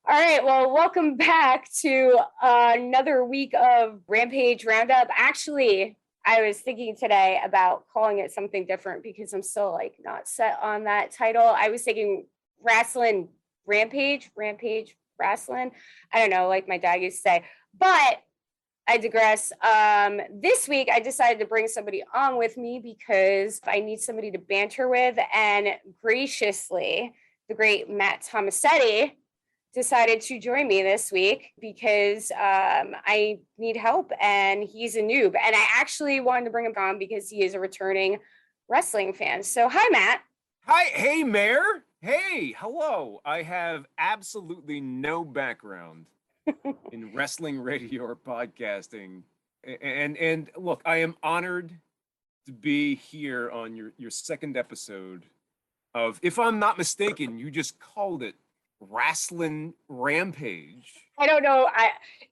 All right, well, welcome back to another week of Rampage Roundup. Actually, I was thinking today about calling it something different because I'm still not set on that title. I was thinking Wrestling Rampage, Wrestling. I don't know, like my dad used to say, but I digress. This week, I decided to bring somebody on with me because I need somebody to banter with, and graciously, the great Matt Tomasetti decided to join me this week because I need help and he's a noob. And I actually wanted to bring him on because he is a returning wrestling fan. So, hi, Matt. Hi, hey, Mayor. Hey, hello. I have absolutely no background in wrestling, radio, or podcasting. And look, I am honored to be here on your second episode of, if I'm not mistaken, you just called it Wrestling Rampage. I don't know.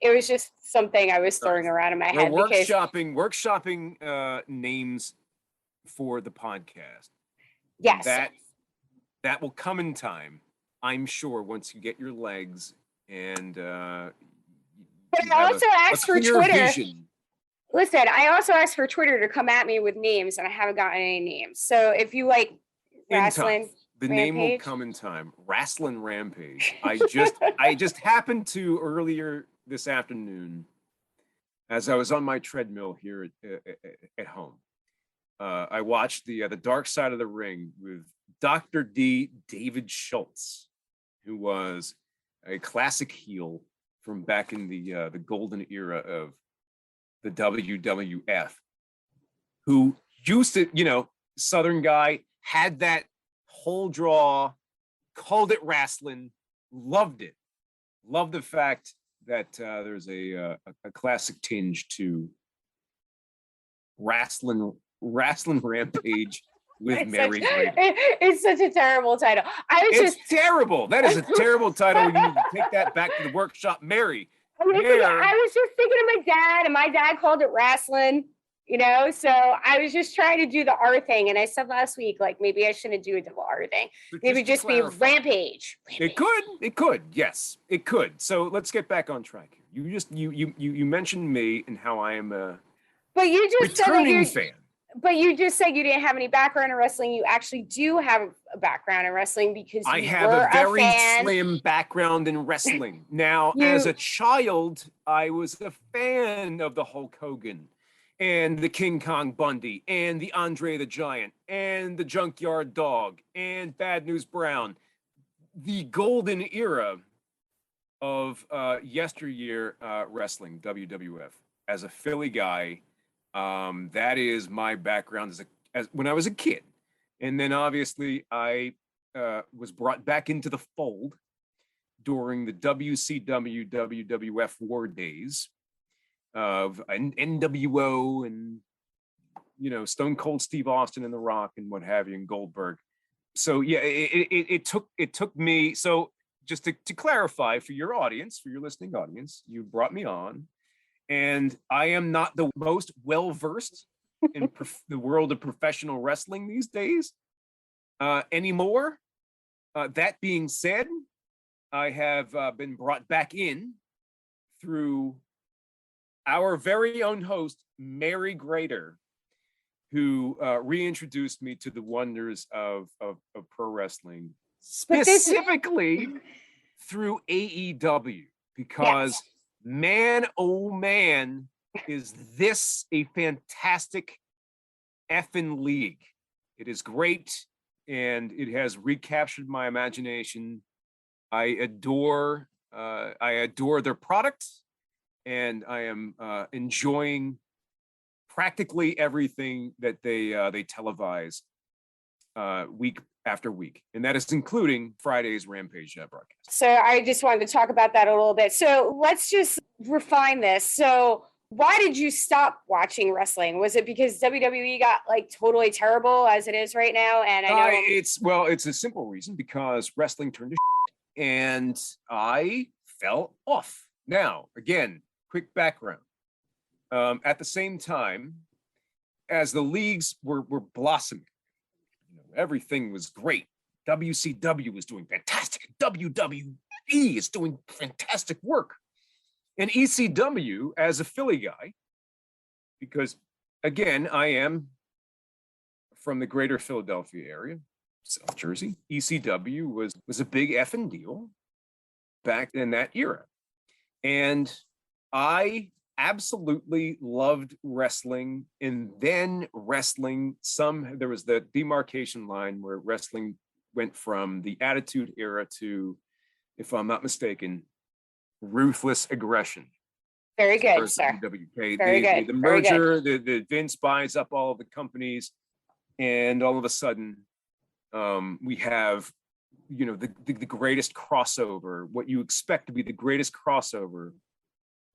It was just something I was throwing around in my head. Workshopping names for the podcast. Yes. That will come in time, I'm sure, once you get your legs and but I also asked for Twitter. Vision. Listen, I also asked for Twitter to come at me with names, and I haven't gotten any names. So if you like wrestling, the Rampage? Name will come in time. Wrestling Rampage. I just happened to earlier this afternoon, as I was on my treadmill here at home. I watched the Dark Side of the Ring with Dr. D. David Schultz, who was a classic heel from back in the golden era of the WWF, who used to, Southern guy, had that whole draw, called it wrestling, loved it. Loved the fact that there's a classic tinge to wrestling Rampage with Mary Grater. It's such a terrible title. It's terrible. That is a terrible title. You need to take that back to the workshop, Mary. I was just thinking of my dad, and my dad called it wrestling. So I was just trying to do the R thing, and I said last week, maybe I shouldn't do a double R thing. Maybe just be Rampage. It could, yes, it could. So let's get back on track here. You mentioned me and how I am a returning fan. But you just said you didn't have any background in wrestling. You actually do have a background in wrestling because I have a very slim background in wrestling. Now, as a child, I was a fan of the Hulk Hogan and the King Kong Bundy and the Andre the Giant and the Junkyard Dog and Bad News Brown. The golden era of yesteryear wrestling, WWF. As a Philly guy, that is my background as when I was a kid. And then obviously I was brought back into the fold during the WCW WWF war days of NWO and Stone Cold Steve Austin and The Rock and what have you, and Goldberg. So yeah, it took me. So just to clarify for your audience, for your listening audience, you brought me on, and I am not the most well-versed in the world of professional wrestling these days anymore. That being said, I have been brought back in through our very own host, Mary Grater, who reintroduced me to the wonders of pro wrestling, specifically through AEW, because man, oh man, is this a fantastic effing league. It is great, and it has recaptured my imagination. I adore their product, and I am enjoying practically everything that they televise week after week, and that is including Friday's Rampage broadcast. So I just wanted to talk about that a little bit. So let's just refine this. So why did you stop watching wrestling? Was it because WWE got totally terrible as it is right now? And I know it's a simple reason, because wrestling turned to shit, and I fell off. Now, again, quick background. At the same time, as the leagues were blossoming, everything was great. WCW was doing fantastic. WWE WWE is doing fantastic work. And ECW, as a Philly guy, because again, I am from the greater Philadelphia area, South Jersey, ECW was a big effing deal back in that era. And I absolutely loved wrestling. And then wrestling, there was the demarcation line where wrestling went from the Attitude Era to, if I'm not mistaken, Ruthless Aggression. Very good, sir. WWK. Very good. The merger, the Vince buys up all of the companies, and all of a sudden, we have, the greatest crossover, what you expect to be the greatest crossover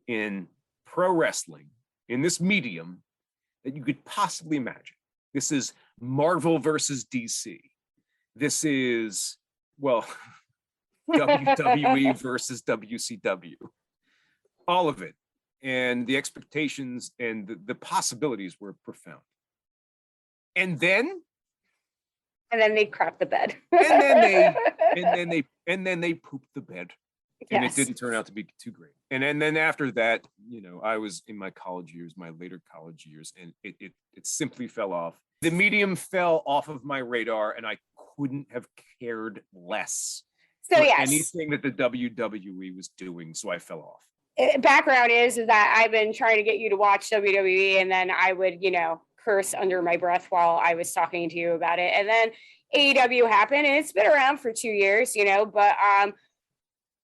in pro wrestling, in this medium, that you could possibly imagine. This is Marvel versus DC. This is, WWE versus WCW. All of it. And the expectations and the possibilities were profound. And then they crap the bed. and then they pooped the bed. And it didn't turn out to be too great. And then after that, I was in my college years, my later college years, and it simply fell off. The medium fell off of my radar, and I couldn't have cared less for anything that the WWE was doing, so I fell off. Background is that I've been trying to get you to watch WWE, and then I would, curse under my breath while I was talking to you about it. And then AEW happened, and it's been around for 2 years, but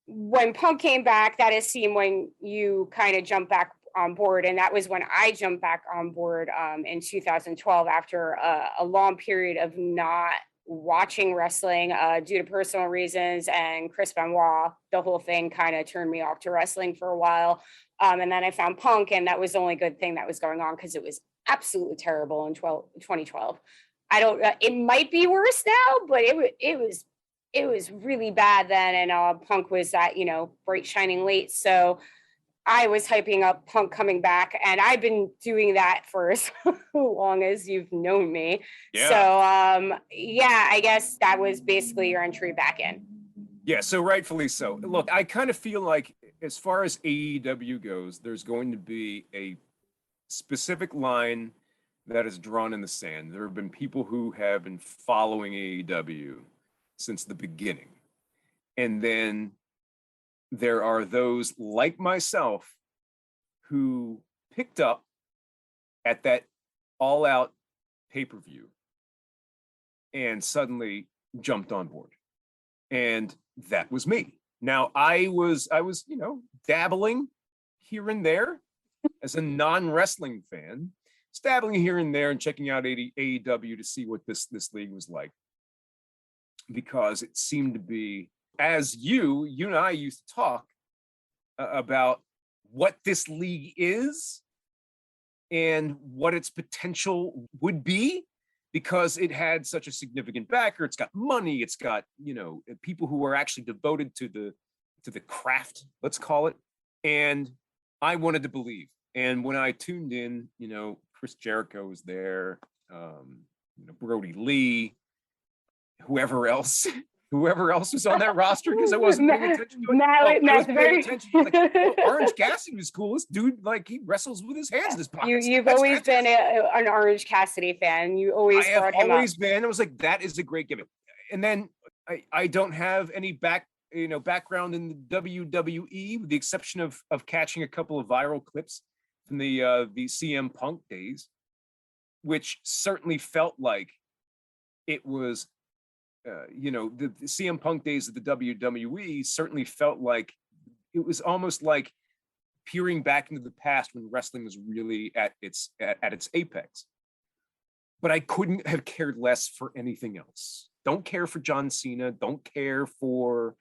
when Punk came back, that is seen when you kind of jump back on board. And that was when I jumped back on board in 2012 after a long period of not watching wrestling due to personal reasons, and Chris Benoit, the whole thing kind of turned me off to wrestling for a while. And then I found Punk, and that was the only good thing that was going on, because it was absolutely terrible in 2012. It might be worse now, but it was really bad then. And Punk was that, bright shining light. So I was hyping up Punk coming back, and I've been doing that for as long as you've known me. Yeah. So, I guess that was basically your entry back in. Yeah, so rightfully so. Look, I kind of feel like as far as AEW goes, there's going to be a specific line that is drawn in the sand. There have been people who have been following AEW since the beginning. And then there are those like myself who picked up at that all-out pay-per-view and suddenly jumped on board. And that was me. Now, I was, dabbling here and there as a non-wrestling fan, dabbling here and there and checking out AEW to see what this league was like. Because it seemed to be, as you and I used to talk about what this league is and what its potential would be, because it had such a significant backer. It's got money. It's got, people who are actually devoted to the craft, let's call it. And I wanted to believe. And when I tuned in, Chris Jericho was there, Brody Lee, whoever else was on that roster, because I wasn't paying attention to it. Orange Cassidy was cool. This dude, he wrestles with his hands in his pockets. You've always been an Orange Cassidy fan. You always brought him up. Been. I was like, that is a great gimmick. And then I don't have any background in the WWE, with the exception of catching a couple of viral clips from the CM Punk days, which certainly felt like it was. The CM Punk days of the WWE certainly felt like it was almost like peering back into the past when wrestling was really at its apex. But I couldn't have cared less for anything else. Don't care for John Cena. Don't care for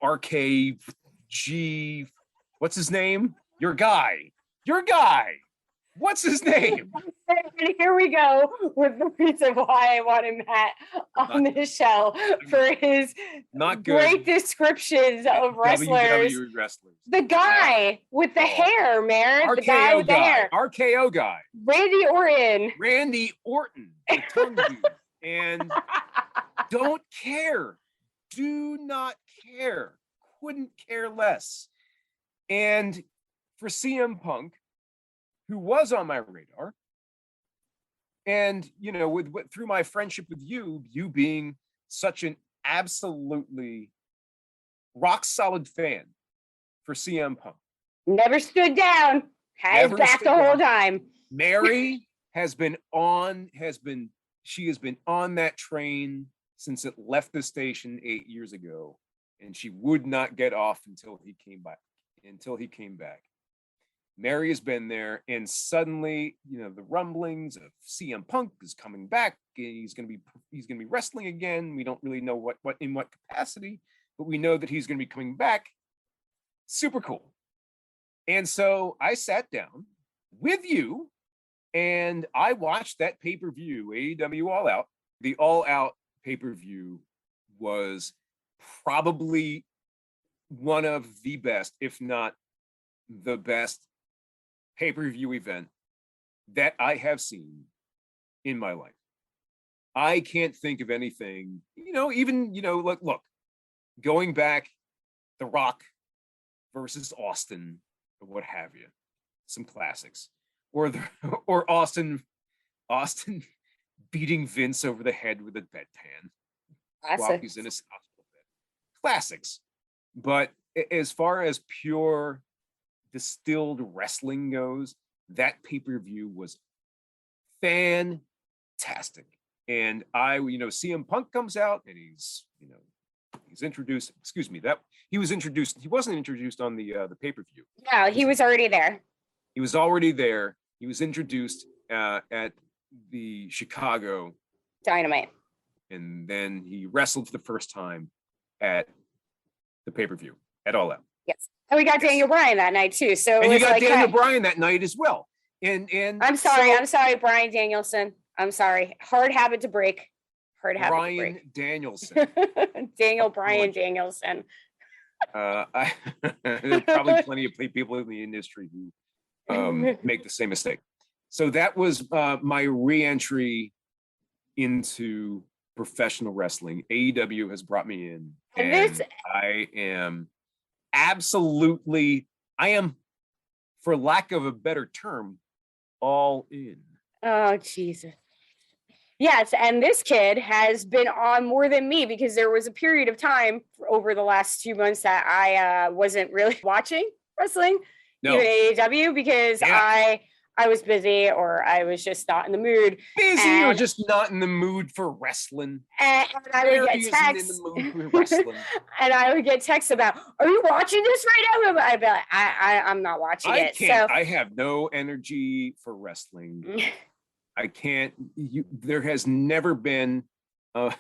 RKG. What's his name? Your guy. What's his name? And here we go with the reason why I wanted Matt on the show for his great descriptions of wrestlers. WWE wrestlers. The guy with the hair, man. RKO the guy with the hair. RKO guy. Randy Orton. The tongue dude. And don't care. do not care, couldn't care less. And for CM Punk, who was on my radar, and with through my friendship with you being such an absolutely rock solid fan for CM Punk, never stood down, has back the whole time. Mary has been on that train since it left the station 8 years ago, and she would not get off until he came back. Mary has been there, and suddenly, the rumblings of CM Punk is coming back, and he's going to be wrestling again. We don't really know what in what capacity, but we know that he's going to be coming back. Super cool. And so I sat down with you, and I watched that pay-per-view, AEW All Out. The All Out pay-per-view was probably one of the best, if not the best, pay-per-view event that I have seen in my life. I can't think of anything, look, going back, The Rock versus Austin, or what have you, some classics, or Austin beating Vince over the head with a bedpan while he's in his hospital bed. Classics. But as far as pure distilled wrestling goes, that pay-per-view was fantastic. And CM Punk comes out, and he's introduced. Excuse me, that he was introduced. He wasn't introduced on the pay-per-view. No, he was already there. He was already there. He was introduced at the Chicago Dynamite, and then he wrestled for the first time at the pay-per-view at All Out. Yes, and we got Daniel Bryan that night too. So and you got Daniel Bryan that night as well. And I'm sorry, Bryan Danielson. I'm sorry. Hard habit to break. Bryan Danielson. Daniel Bryan Danielson. There's probably plenty of people in the industry who make the same mistake. So that was my re-entry into professional wrestling. AEW has brought me in, and I am absolutely, for lack of a better term, all in. Oh, Jesus. Yes, and this kid has been on more than me, because there was a period of time over the last 2 months that I wasn't really watching wrestling, even AEW, because I was busy, or I was just not in the mood. Busy or just not in the mood for wrestling. And I would get texts. And I would get texts about, are you watching this right now? I'd be like, I'm not watching it. So I have no energy for wrestling. I can't. There has never been a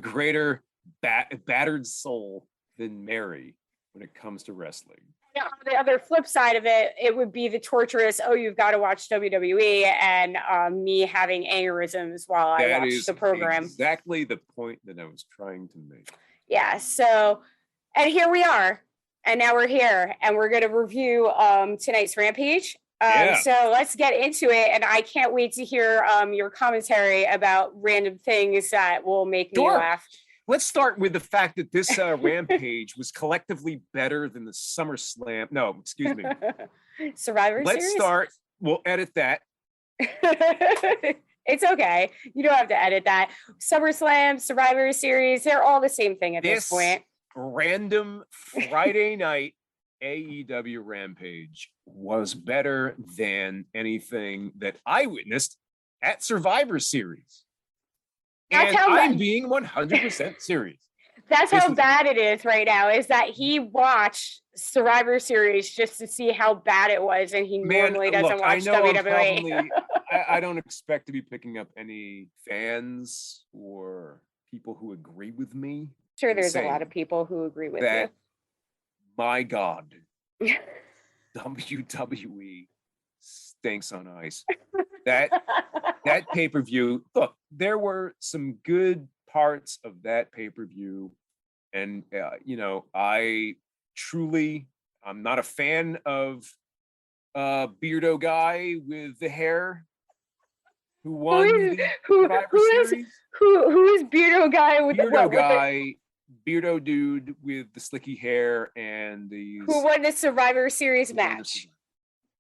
greater battered soul than Mary when it comes to wrestling. On the other flip side of it, it would be the torturous, you've got to watch WWE, and me having aneurysms while I watch the program. Exactly the point that I was trying to make. Yeah. So, and here we are, and now we're here, and we're going to review tonight's Rampage. So let's get into it, and I can't wait to hear your commentary about random things that will make me laugh. Let's start with the fact that this Rampage was collectively better than the SummerSlam. No, excuse me. Survivor Series? Let's start. We'll edit that. It's okay. You don't have to edit that. SummerSlam, Survivor Series, they're all the same thing at this point. Random Friday night AEW Rampage was better than anything that I witnessed at Survivor Series. And I'm being 100% serious. That's how bad it is right now, is that he watched Survivor Series just to see how bad it was, and he normally doesn't watch WWE. I don't expect to be picking up any fans or people who agree with me. Sure, there's a lot of people who agree with you. My God, WWE stinks on ice. That pay-per-view, look, there were some good parts of that pay-per-view, and I'm not a fan of Beardo guy with the hair who won the Survivor Series? Who is Beardo guy with Beardo guy, Beardo dude with the slicky hair and the who won the Survivor Series match?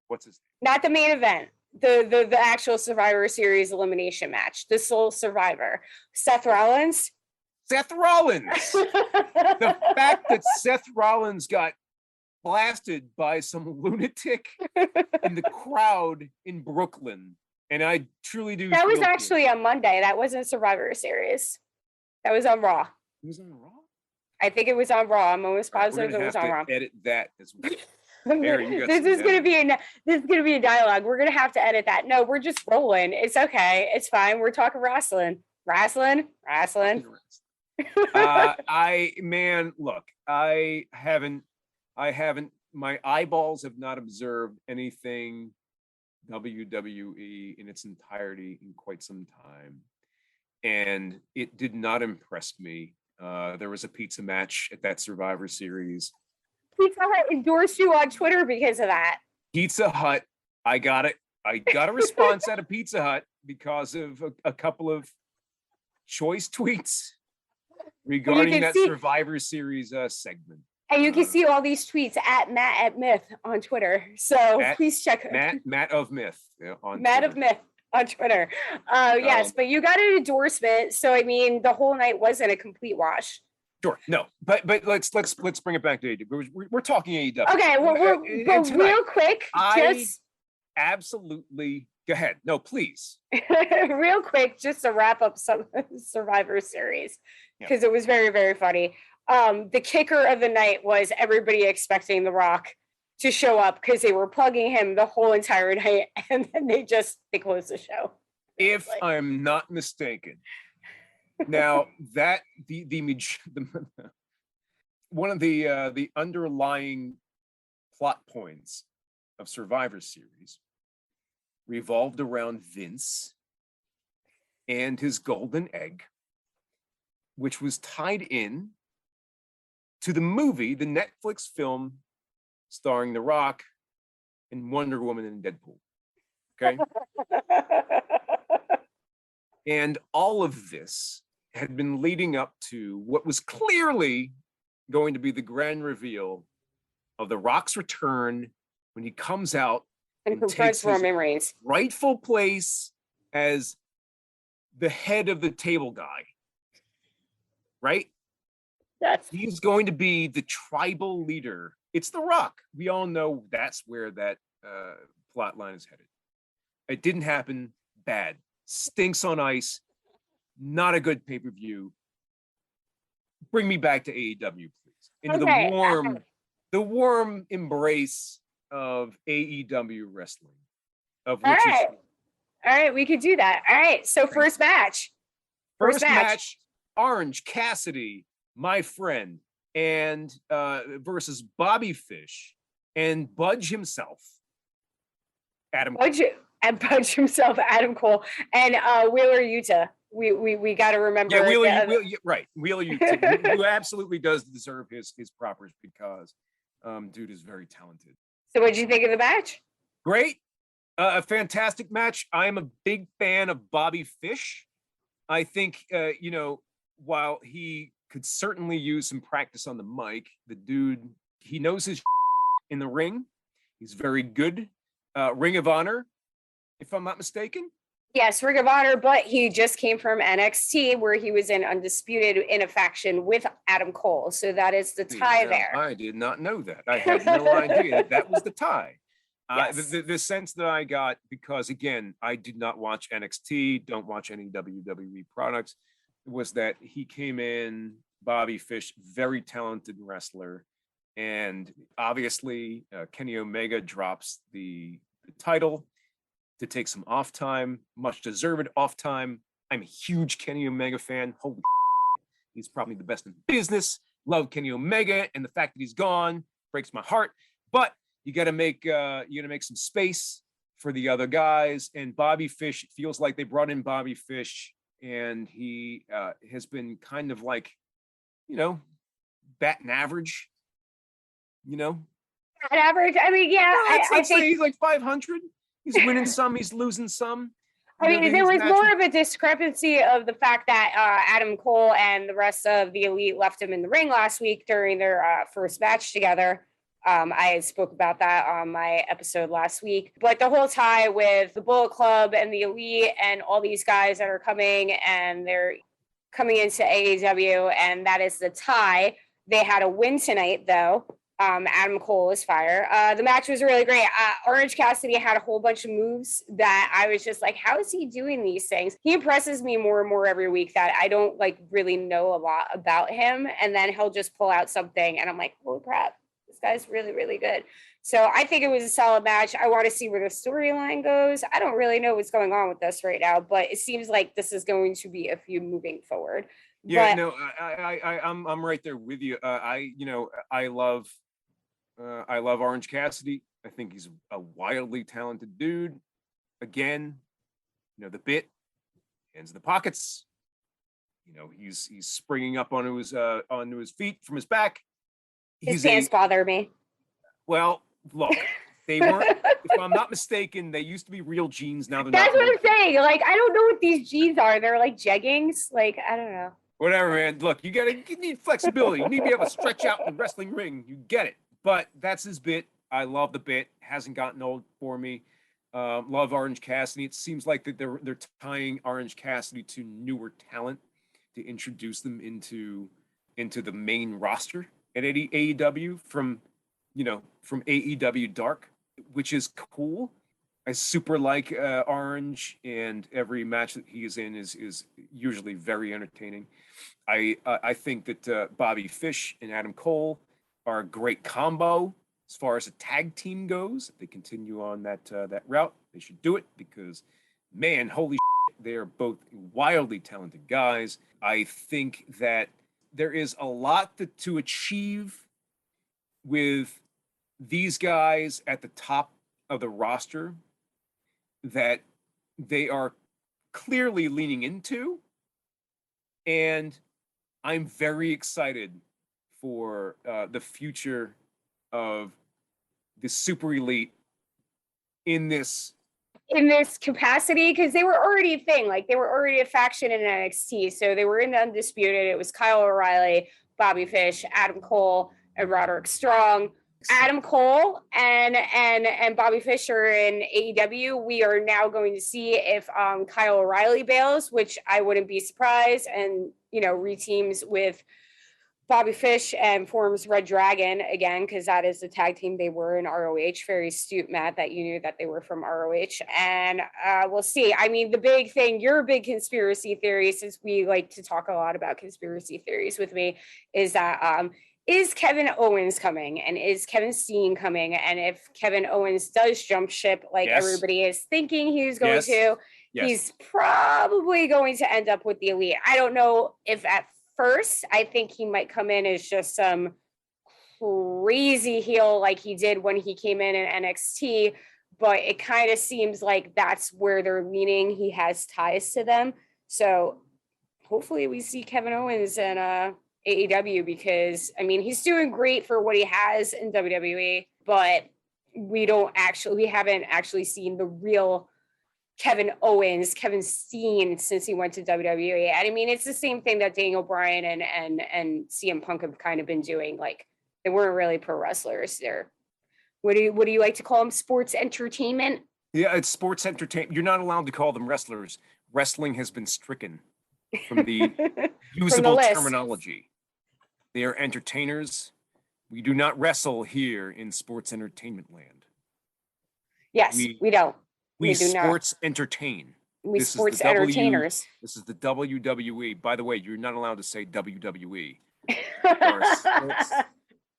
What's his name? Not the main event. The actual Survivor Series elimination match. The sole survivor. Seth Rollins. Seth Rollins. The fact that Seth Rollins got blasted by some lunatic in the crowd in Brooklyn. And I truly do. That was actually on Monday. That wasn't Survivor Series. That was on Raw. It was on Raw? I think it was on Raw. I'm almost positive it was on Raw. Edit that as well. This is gonna be a dialogue. We're gonna have to edit that. No, we're just rolling. It's okay. It's fine. We're talking wrestling. Wrestling. Look, I haven't. My eyeballs have not observed anything WWE in its entirety in quite some time, and it did not impress me. There was a pizza match at that Survivor Series. Pizza Hut endorsed you on Twitter because of that. Pizza Hut, I got it. I got a response out of Pizza Hut because of a couple of choice tweets regarding that Survivor Series segment. And you can see all these tweets at Matt at Myth on Twitter. So please check Matt of Myth on Matt Twitter. of Myth on Twitter. Yes, but you got an endorsement. So I mean, the whole night wasn't a complete wash. Sure, no, but let's bring it back to AEW. We're talking AEW. Okay, well, real quick, absolutely go ahead. No, please. Real quick, just to wrap up some Survivor Series because it was very, very funny. The kicker of the night was everybody expecting The Rock to show up because they were plugging him the whole entire night, and then they closed the show. If I'm not mistaken, now that the one of the underlying plot points of Survivor Series revolved around Vince and his golden egg, which was tied in to the movie, the Netflix film starring The Rock and Wonder Woman and Deadpool. Okay. And all of this had been leading up to what was clearly going to be the grand reveal of The Rock's return when he comes out and confronts Roman Reigns' rightful place as the head of the table guy. Right? Yes. He's going to be the tribal leader. It's The Rock. We all know that's where that plot line is headed. It didn't happen. Bad. Stinks on ice. Not a good pay-per-view. Bring me back to AEW, please. Into the warm embrace of AEW wrestling. Of which all right, we could do that. All right, so first match. First match, Orange Cassidy, my friend, and versus Bobby Fish and Budge himself, Adam Cole. Budge himself, Adam Cole, and Wheeler Yuta. We got to remember. Yeah, Wheeler, right. Wheeler Yuta, who absolutely does deserve his propers because dude is very talented. So what did you think of the match? Great. A fantastic match. I am a big fan of Bobby Fish. I think, while he could certainly use some practice on the mic, the dude, he knows his in the ring. He's very good. Ring of Honor, if I'm not mistaken. Yes, Ring of Honor, but he just came from NXT where he was in Undisputed in a faction with Adam Cole. So that is the tie there. I did not know that. I had no idea that was the tie. Yes. The sense that I got, because again, I did not watch NXT, don't watch any WWE products, was that he came in, Bobby Fish, very talented wrestler. And obviously, Kenny Omega drops the title to take some off time, much deserved off time. I'm a huge Kenny Omega fan. Holy he's probably the best in business. Love Kenny Omega, and the fact that he's gone breaks my heart. But you got to make some space for the other guys. And Bobby Fish, it feels like they brought in Bobby Fish, and he has been kind of like, batting average. Batting average. I mean, yeah, I think he's like 500. He's winning some, he's losing some. I mean, there was more of a discrepancy of the fact that Adam Cole and the rest of the Elite left him in the ring last week during their first match together. I spoke about that on my episode last week. But the whole tie with the Bullet Club and the Elite and all these guys that are coming, and they're coming into AEW, and that is the tie. They had a win tonight, though. Adam Cole is fire. The match was really great. Orange Cassidy had a whole bunch of moves that I was just like, how is he doing these things? He impresses me more and more every week that I don't like really know a lot about him. And then he'll just pull out something and I'm like, holy crap, this guy's really, really good. So I think it was a solid match. I want to see where the storyline goes. I don't really know what's going on with this right now, but it seems like this is going to be a few moving forward. Yeah, no, I'm right there with you. I love Orange Cassidy. I think he's a wildly talented dude. Again, the bit, hands in the pockets. He's springing up onto his feet from his back. His pants bother me. Well, look, they weren't. If I'm not mistaken, they used to be real jeans. Now they're not. That's what I'm saying. Like, I don't know what these jeans are. They're like jeggings. Like, I don't know. Whatever, man. Look, you need flexibility. You need to be able to stretch out in the wrestling ring. You get it. But that's his bit. I love the bit. Hasn't gotten old for me. Love Orange Cassidy. It seems like that they're tying Orange Cassidy to newer talent to introduce them into the main roster at AEW from AEW Dark, which is cool. I super like Orange, and every match that he is in is usually very entertaining. I think that Bobby Fish and Adam Cole are a great combo as far as a tag team goes. If they continue on that route, they should do it because, man, holy shit, they are both wildly talented guys. I think that there is a lot to achieve with these guys at the top of the roster that they are clearly leaning into. And I'm very excited for the future of the Super Elite in this capacity, because they were already a thing. Like, they were already a faction in NXT. So they were in the Undisputed. It was Kyle O'Reilly, Bobby Fish, Adam Cole, and Roderick Strong. Adam Cole and Bobby Fish are in AEW. We are now going to see if Kyle O'Reilly bails, which I wouldn't be surprised, and reteams with Bobby Fish and forms Red Dragon again, because that is the tag team they were in ROH. Very astute, Matt, that you knew that they were from ROH. And we'll see. I mean, the big thing, you're a big conspiracy theory, since we like to talk a lot about conspiracy theories with me, is that is Kevin Owens coming, and is Kevin Steen coming? And if Kevin Owens does jump ship, like everybody is thinking he's going to, he's probably going to end up with the Elite. I don't know if at first, I think he might come in as just some crazy heel like he did when he came in NXT, but it kind of seems like that's where they're leaning. He has ties to them. So hopefully we see Kevin Owens in AEW, because, I mean, he's doing great for what he has in WWE, but we haven't actually seen the real Kevin Owens, Kevin Steen, since he went to WWE. And I mean, it's the same thing that Daniel Bryan and CM Punk have kind of been doing. Like, they weren't really pro wrestlers. They're, what do you like to call them? Sports entertainment? Yeah, it's sports entertainment. You're not allowed to call them wrestlers. Wrestling has been stricken from the usable terminology. They are entertainers. We do not wrestle here in sports entertainment land. Yes, we don't. We sports entertain. We sports entertainers. This is the WWE. By the way, you're not allowed to say WWE. Are sports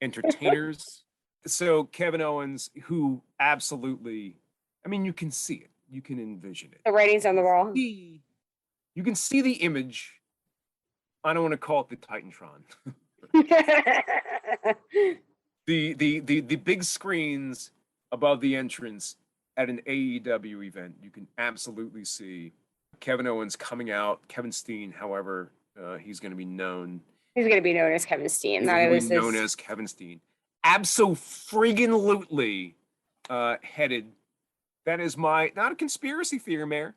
entertainers. So Kevin Owens, who absolutely, I mean, you can see it. You can envision it. The writing's on the wall. You can see the image. I don't want to call it the Titantron. the big screens above the entrance at an AEW event, you can absolutely see Kevin Owens coming out. Kevin Steen, however, he's going to be known. He's going to be known as Kevin Steen. He's known as Kevin Steen. Abso-friggin-lutely headed. That is not a conspiracy theory, Mayor.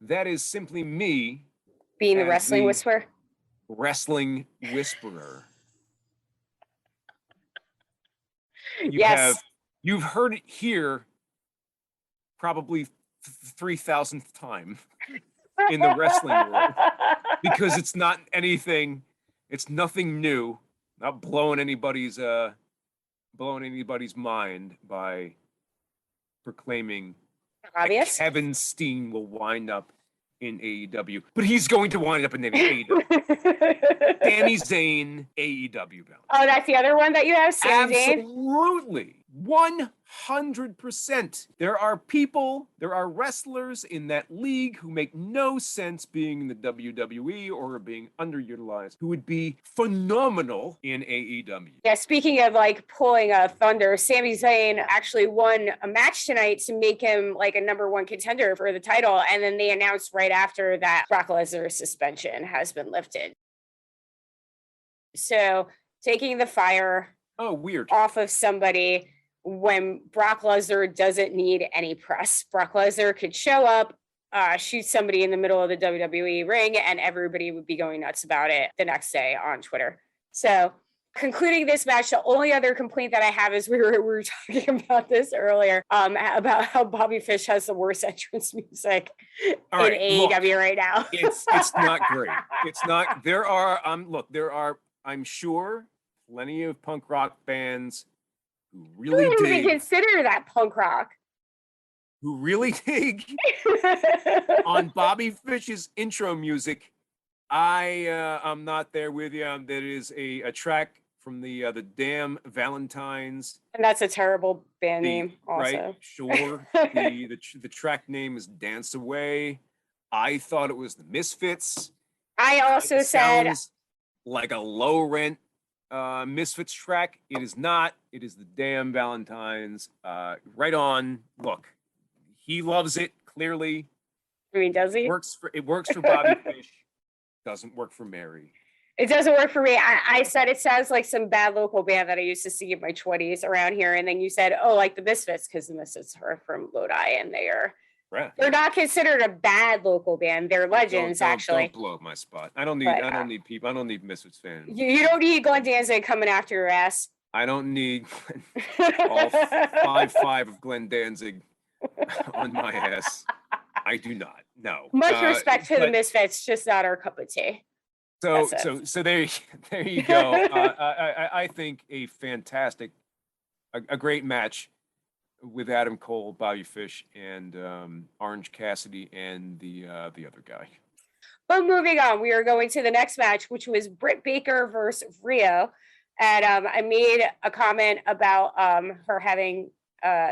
that is simply me being the as wrestling whisperer. Wrestling whisperer. You've heard it here probably 3,000th time in the wrestling world, because it's not anything, it's nothing new, not blowing anybody's mind by proclaiming Obvious. that Kevin Steen will wind up in AEW, but he's going to wind up in AEW. Sami Zayn, AEW bound. Oh, that's the other one that you have, Sami Zayn? Absolutely. 100%. There are wrestlers in that league who make no sense being in the WWE or being underutilized, who would be phenomenal in AEW. Yeah, speaking of like pulling a thunder, Sami Zayn actually won a match tonight to make him like a number one contender for the title. And then they announced right after that Brock Lesnar's suspension has been lifted. So taking the fire off of somebody when Brock Lesnar doesn't need any press. Brock Lesnar could show up, shoot somebody in the middle of the WWE ring, and everybody would be going nuts about it the next day on Twitter. So concluding this match, the only other complaint that I have is we were talking about this earlier, about how Bobby Fish has the worst entrance music in AEW right now. It's not great. It's not. There are I'm sure plenty of punk rock bands who really don't even consider that punk rock. Who really dig on Bobby Fish's intro music. I'm not there with you. That is a track from the Damn Valentines. And that's a terrible band name also. Right, sure. the track name is Dance Away. I thought it was the Misfits. I also said like a low rent Misfits track. It is not. It is the Damn Valentines. Right on. Look, he loves it, clearly. I mean, does he? It works for Bobby Fish. Doesn't work for Mary. It doesn't work for me. I said it sounds like some bad local band that I used to see in my 20s around here. And then you said, oh, like the Misfits, because the Misfits are from Lodi and they're not considered a bad local band. They're legends, actually. Don't blow up my spot. I don't need people. I don't need Misfits fans. You don't need Glenn Danzig coming after your ass. I don't need all 5'5" of Glenn Danzig on my ass. I do not. No. Much respect to the Misfits, just not our cup of tea. So there you go. I think a fantastic, a great match with Adam Cole, Bobby Fish, and Orange Cassidy, and the other guy. But moving on, we are going to the next match, which was Britt Baker versus Rio. And I made a comment about her having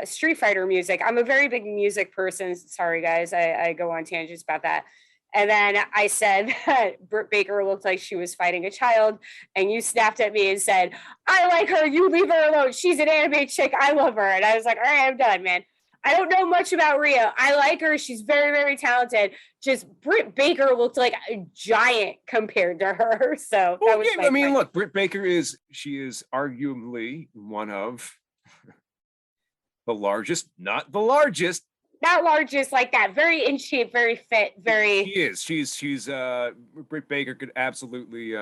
Street Fighter music. I'm a very big music person. Sorry, guys. I go on tangents about that. And then I said that Britt Baker looked like she was fighting a child. And you snapped at me and said, I like her. You leave her alone. She's an anime chick. I love her. And I was like, all right, I'm done, man. I don't know much about Rhea. I like her. She's very, very talented. Just Britt Baker looked like a giant compared to her. So that was my point. Look, Britt Baker is arguably one of the largest, not the largest. Not largest like that. Very in shape, very fit, very. She is. She's Britt Baker could absolutely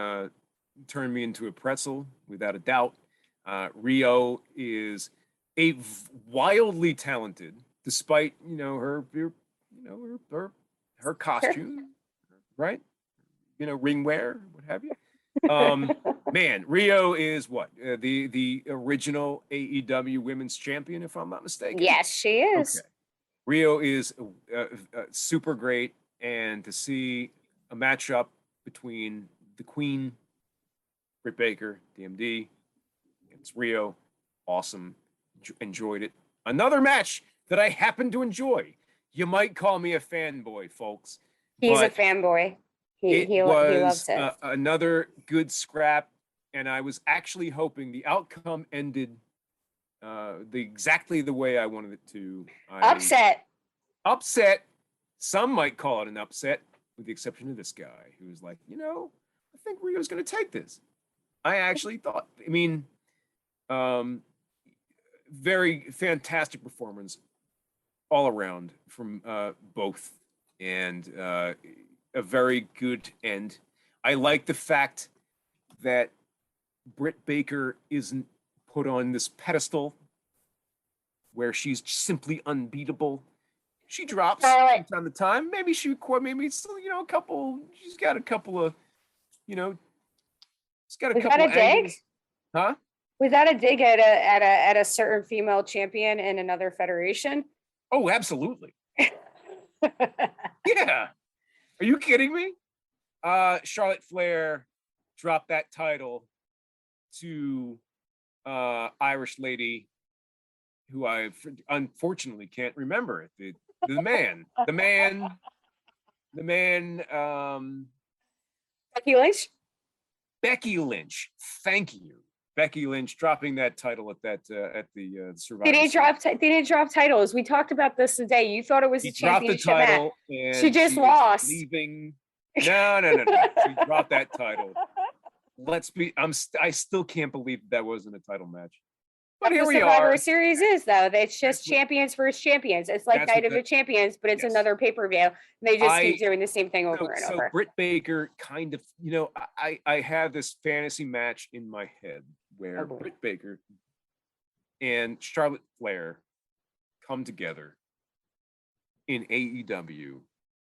turn me into a pretzel without a doubt. Rio is wildly talented, despite her costume, right? Ring wear, what have you. Man, Rio is what the original AEW Women's Champion, if I'm not mistaken. Yes, she is. Okay. Rio is super great, and to see a matchup between the Queen, Britt Baker, DMD, against Rio, awesome. Enjoyed it. Another match that I happen to enjoy. You might call me a fanboy, folks. He's a fanboy. He loves it. Another good scrap, and I was actually hoping the outcome ended exactly the way I wanted it to. Upset. Some might call it an upset, with the exception of this guy who was like, I think Rio's going to take this. I actually thought. Very fantastic performance all around from both and a very good end. I like the fact that Britt Baker isn't put on this pedestal where she's simply unbeatable. She drops from time to time. Maybe maybe it's, a couple. She's got a couple of, she's got a couple of angles. Huh? Was that a dig at a certain female champion in another federation? Oh, absolutely. Yeah. Are you kidding me? Charlotte Flair dropped that title to Irish lady who I unfortunately can't remember. The man. Becky Lynch? Becky Lynch. Thank you. Becky Lynch dropping that title at the Survivor Series. They didn't drop titles. We talked about this today. You thought it was a championship dropped the title match. She just lost. Leaving. No. She dropped that title. I still can't believe that wasn't a title match. But here we Survivor are. Series is, though. It's just champions versus champions. It's like Night of the Champions, but it's another pay-per-view. They just keep doing the same thing over and over. So Britt Baker kind of, I have this fantasy match in my head where Britt Baker and Charlotte Flair come together in AEW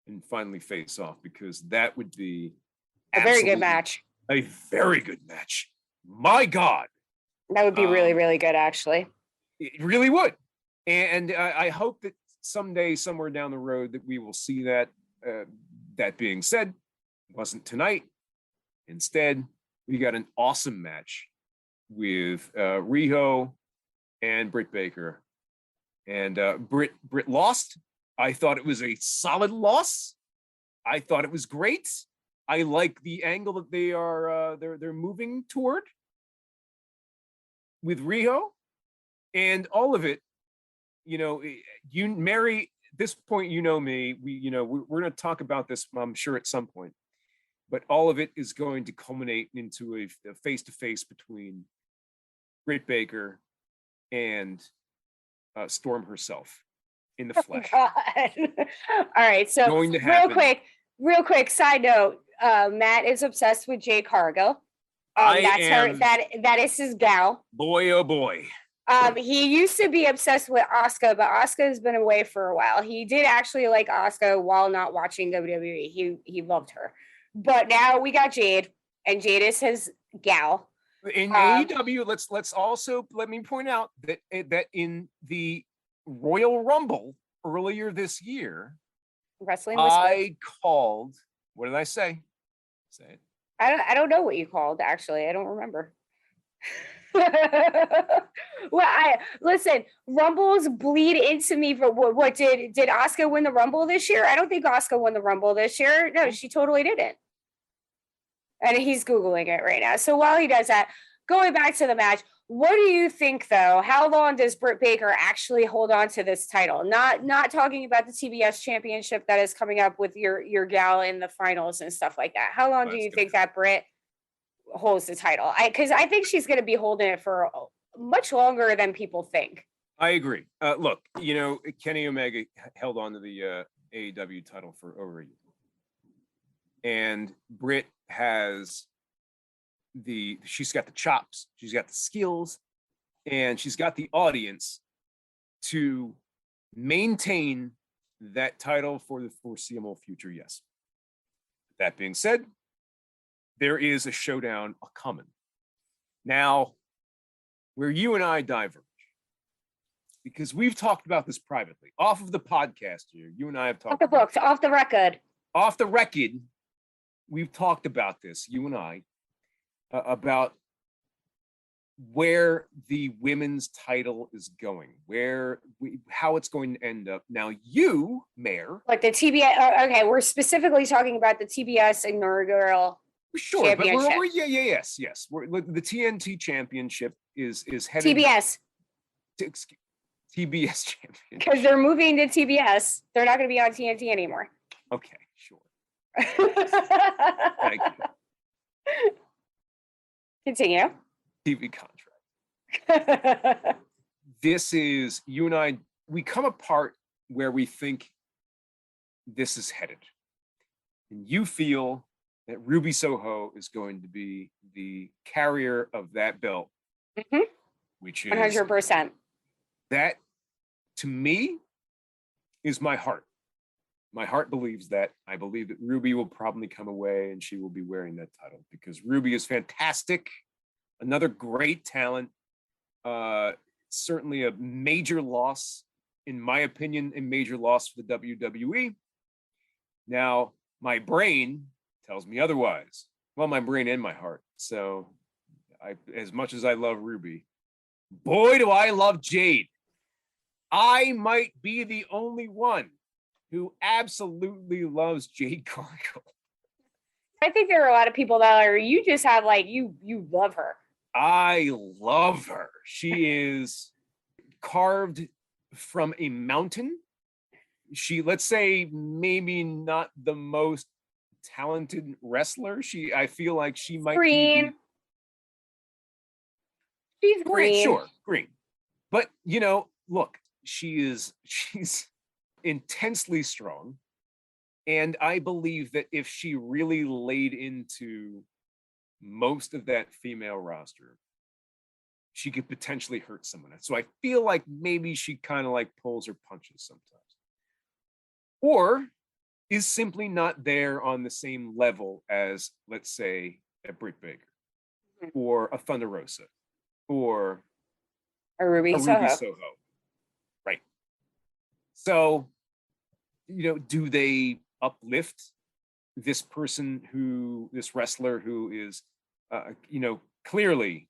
and finally face off, because that would be a very good match. A very good match. My God. That would be really, really good, actually. It really would. And I hope that someday, somewhere down the road, that we will see that. That being said, it wasn't tonight. Instead, we got an awesome match with Riho and Britt Baker. And Britt lost. I thought it was a solid loss. I thought it was great. I like the angle that they're moving toward with Riho, and all of it. Mary, at this point, me, we're going to talk about this, I'm sure, at some point, but all of it is going to culminate into a face-to-face between Britt Baker and Storm herself in the flesh. All right, so real quick side note, Matt is obsessed with Jade Cargo. That is his gal. Boy, oh boy. He used to be obsessed with Asuka, but Asuka has been away for a while. He did actually like Asuka while not watching WWE. He loved her. But now we got Jade, and Jade is his gal. In AEW, let's also let me point out that in the Royal Rumble earlier this year, I called, what did I say? Say it. I don't know what you called, actually. I don't remember. Well, listen, Rumbles bleed into me for what did Asuka win the Rumble this year? I don't think Asuka won the Rumble this year. No, she totally didn't. And he's Googling it right now. So while he does that, going back to the match, what do you think, though? How long does Britt Baker actually hold on to this title? Not talking about the TBS championship that is coming up with your gal in the finals and stuff like that. How long do you think that Britt holds the title? Because I think she's going to be holding it for much longer than people think. I agree. Look, Kenny Omega held on to the AEW title for over a year. And Britt has she's got the chops, she's got the skills, and she's got the audience to maintain that title for the foreseeable future. Yes. That being said, there is a showdown coming. Now, where you and I diverge, because we've talked about this privately, off of the podcast here, you and I have talked off the books, off the record. Off the record, we've talked about this, you and I, about where the women's title is going, how it's going to end up. Now, you, Mayor, like the TBS. Okay, we're specifically talking about the TBS inaugural. Sure, but yes. The TNT championship is headed TBS. TBS championship, because they're moving to TBS. They're not going to be on TNT anymore. Okay, sure. Thank you. Continue. TV contract. This is, you and I, we come apart where we think this is headed. And you feel that Ruby Soho is going to be the carrier of that belt, which is 100%. That, to me, is my heart. My heart believes that. I believe that Ruby will probably come away and she will be wearing that title because Ruby is fantastic. Another great talent. Certainly a major loss, in my opinion, a major loss for the WWE. Now, my brain tells me otherwise. Well, my brain and my heart. So, as much as I love Ruby, boy, do I love Jade. I might be the only one who absolutely loves Jade Cargo. I think there are a lot of people that are, you just have like, you love her. I love her. She is carved from a mountain. She, let's say, maybe not the most talented wrestler. I feel like she might be. She's green. Sure, green. But, look, she's intensely strong. And I believe that if she really laid into most of that female roster, she could potentially hurt someone. So I feel like maybe she kind of like pulls her punches sometimes. Or is simply not there on the same level as, let's say, a Britt Baker or a Thunder Rosa or a Ruby Soho. Right. So, do they uplift this wrestler who is, clearly,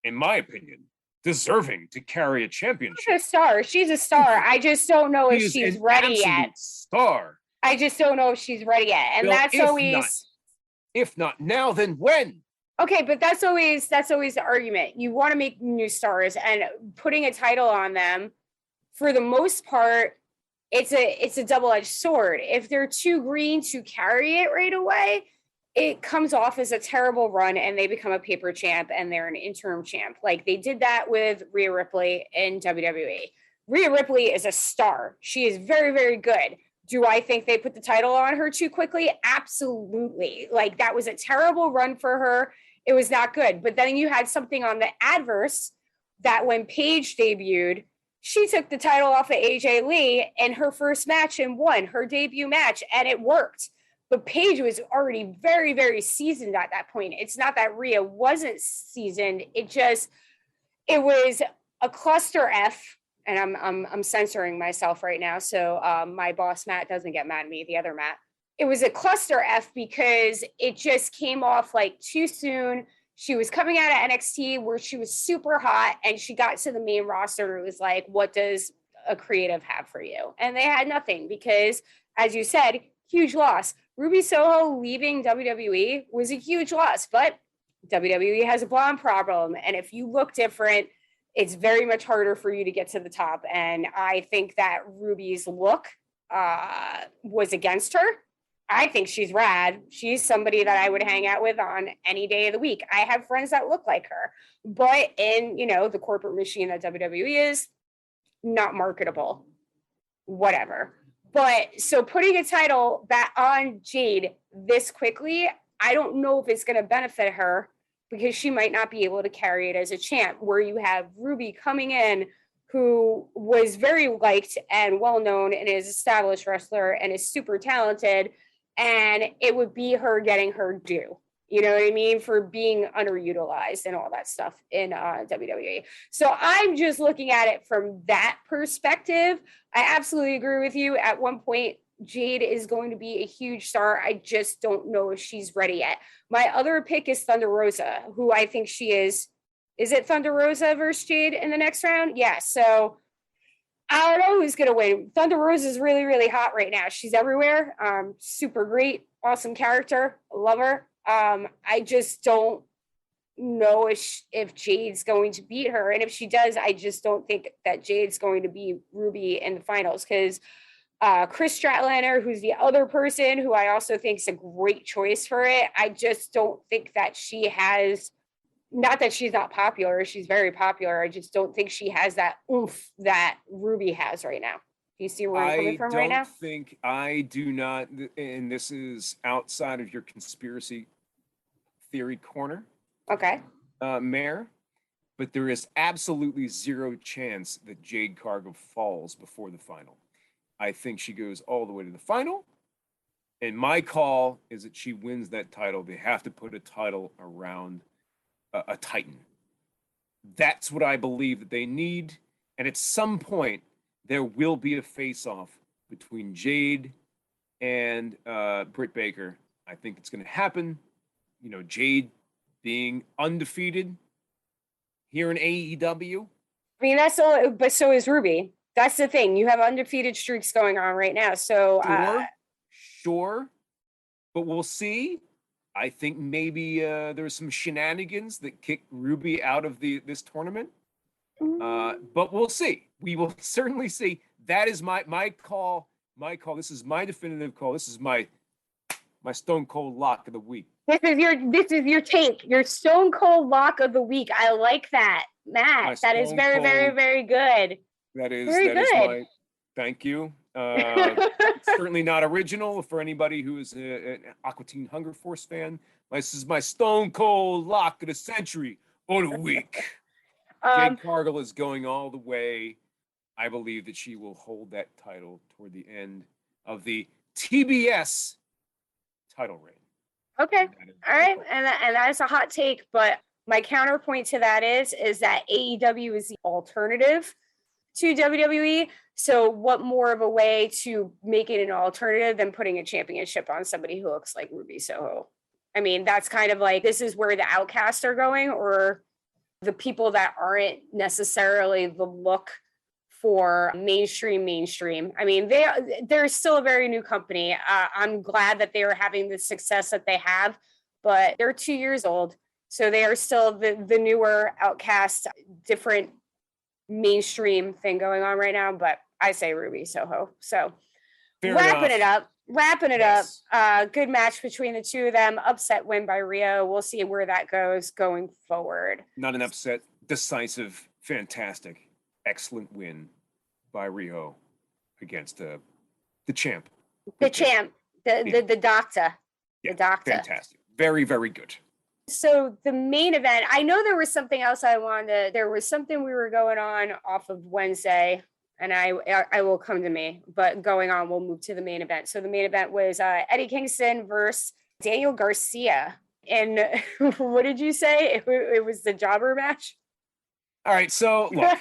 in my opinion, deserving to carry a championship? She's a star. I just don't know if she's ready yet. Star. I just don't know if she's ready yet. And that's always... If not now, then when? Okay, but that's always the argument. You want to make new stars, and putting a title on them, for the most part, it's a double-edged sword. If they're too green to carry it right away, it comes off as a terrible run and they become a paper champ and they're an interim champ. Like they did that with Rhea Ripley in WWE. Rhea Ripley is a star. She is very, very good. Do I think they put the title on her too quickly? Absolutely. Like that was a terrible run for her. It was not good. But then you had something on the adverse that when Paige debuted, she took the title off of AJ Lee in her first match and won her debut match, and it worked. But Paige was already very, very seasoned at that point. It's not that Rhea wasn't seasoned. It was a cluster F, and I'm censoring myself right now, so my boss Matt doesn't get mad at me. The other Matt. It was a cluster F because it just came off like too soon. She was coming out of NXT where she was super hot, and she got to the main roster. It was like, what does a creative have for you? And they had nothing because, as you said, huge loss. Ruby Soho leaving WWE was a huge loss, but WWE has a blonde problem. And if you look different, it's very much harder for you to get to the top. And I think that Ruby's look was against her. I think she's rad. She's somebody that I would hang out with on any day of the week. I have friends that look like her, but in, the corporate machine that WWE is, not marketable, whatever. But so putting a title back on Jade this quickly, I don't know if it's going to benefit her because she might not be able to carry it as a champ, where you have Ruby coming in, who was very liked and well-known and is an established wrestler and is super talented. And it would be her getting her due, you know what I mean, for being underutilized and all that stuff in WWE. So I'm just looking at it from that perspective. I absolutely agree with you. At one point, Jade is going to be a huge star. I just don't know if she's ready yet. My other pick is Thunder Rosa, who I think she is. Is it Thunder Rosa versus Jade in the next round? Yeah, so I don't know who's going to win. Thunder Rosa is really, really hot right now. She's everywhere. Super great, awesome character. Love her. I just don't know if Jade's going to beat her. And if she does, I just don't think that Jade's going to beat Ruby in the finals because Chris Stratlander, who's the other person who I also think is a great choice for it, I just don't think that she has... Not that she's not popular. She's very popular. I just don't think she has that oomph that Ruby has right now. Do you see where I'm coming from right now? I do not, and this is outside of your conspiracy theory corner. Okay. Mayor, but there is absolutely zero chance that Jade Cargo falls before the final. I think she goes all the way to the final. And my call is that she wins that title. They have to put a title around a Titan. That's what I believe that they need. And at some point, there will be a face-off between Jade and Britt Baker. I think it's going to happen. You know, Jade being undefeated here in AEW. I mean, that's so, but so is Ruby. That's the thing. You have undefeated streaks going on right now. So sure, but we'll see. I think maybe there's some shenanigans that kick Ruby out of this tournament. But we'll see. We will certainly see. That is my call. My call. This is my definitive call. This is my stone cold lock of the week. This is your take. Your stone cold lock of the week. I like that, Matt. That is very, very, very good. That is very that good. Is my thank you. Certainly not original for anybody who is an Aqua Teen Hunger Force fan. This is my stone cold lock of the century or the week. Jade Cargill is going all the way. I believe that she will hold that title toward the end of the TBS title reign. Okay. All right. And that is a hot take, but my counterpoint to that is that AEW is the alternative to WWE. So what more of a way to make it an alternative than putting a championship on somebody who looks like Ruby Soho? I mean, that's kind of like, this is where the outcasts are going, or the people that aren't necessarily the look for mainstream. I mean, they're still a very new company. I'm glad that they are having the success that they have, but they're 2 years old. So they are still the newer outcast, different mainstream thing going on right now. But I say Ruby Soho. So wrapping it up. Good match between the two of them. Upset win by Rio. We'll see where that goes going forward. Not an upset. Decisive, fantastic, excellent win by Rio against the champ. The champ. The doctor. Yeah, the doctor. Fantastic. Very, very good. So the main event, I know there was something else there was something we were going on off of Wednesday, and I will come to me, but going on, we'll move to the main event. So the main event was Eddie Kingston versus Daniel Garcia. And what did you say? It was the jobber match? All right, so look.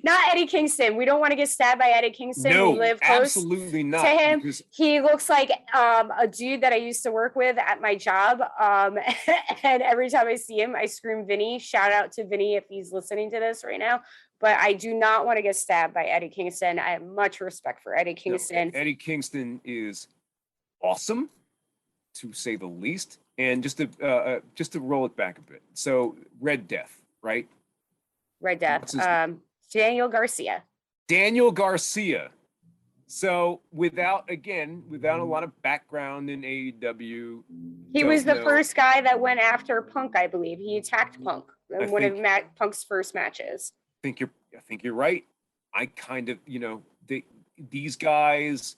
Not Eddie Kingston. We don't want to get stabbed by Eddie Kingston. No, we live close absolutely not. To him. He looks like a dude that I used to work with at my job. And every time I see him, I scream Vinny. Shout out to Vinny if he's listening to this right now. But I do not want to get stabbed by Eddie Kingston. I have much respect for Eddie Kingston. No, Eddie Kingston is awesome, to say the least. And just to roll it back a bit. So Red Death, right? Red Death. Daniel Garcia. Daniel Garcia. So without a lot of background in AEW, he was the first guy that went after Punk, I believe. He attacked Punk in one of Punk's first matches. I think you're right. I kind of, these guys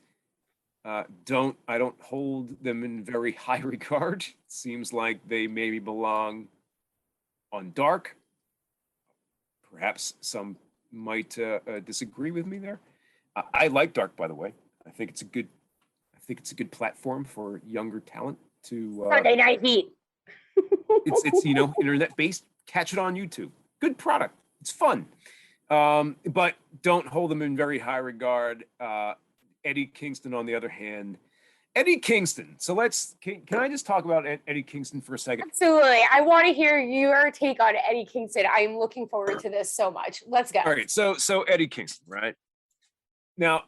I don't hold them in very high regard. It seems like they maybe belong on Dark. Perhaps some might disagree with me there. I like Dark, by the way. I think it's a good platform for younger talent to. Sunday Night Heat. it's internet based. Catch it on YouTube. Good product. It's fun, but don't hold them in very high regard. Eddie Kingston, on the other hand. Eddie Kingston. So can I just talk about Eddie Kingston for a second? Absolutely. I want to hear your take on Eddie Kingston. I'm looking forward to this so much. Let's go. All right. So Eddie Kingston, right? Now,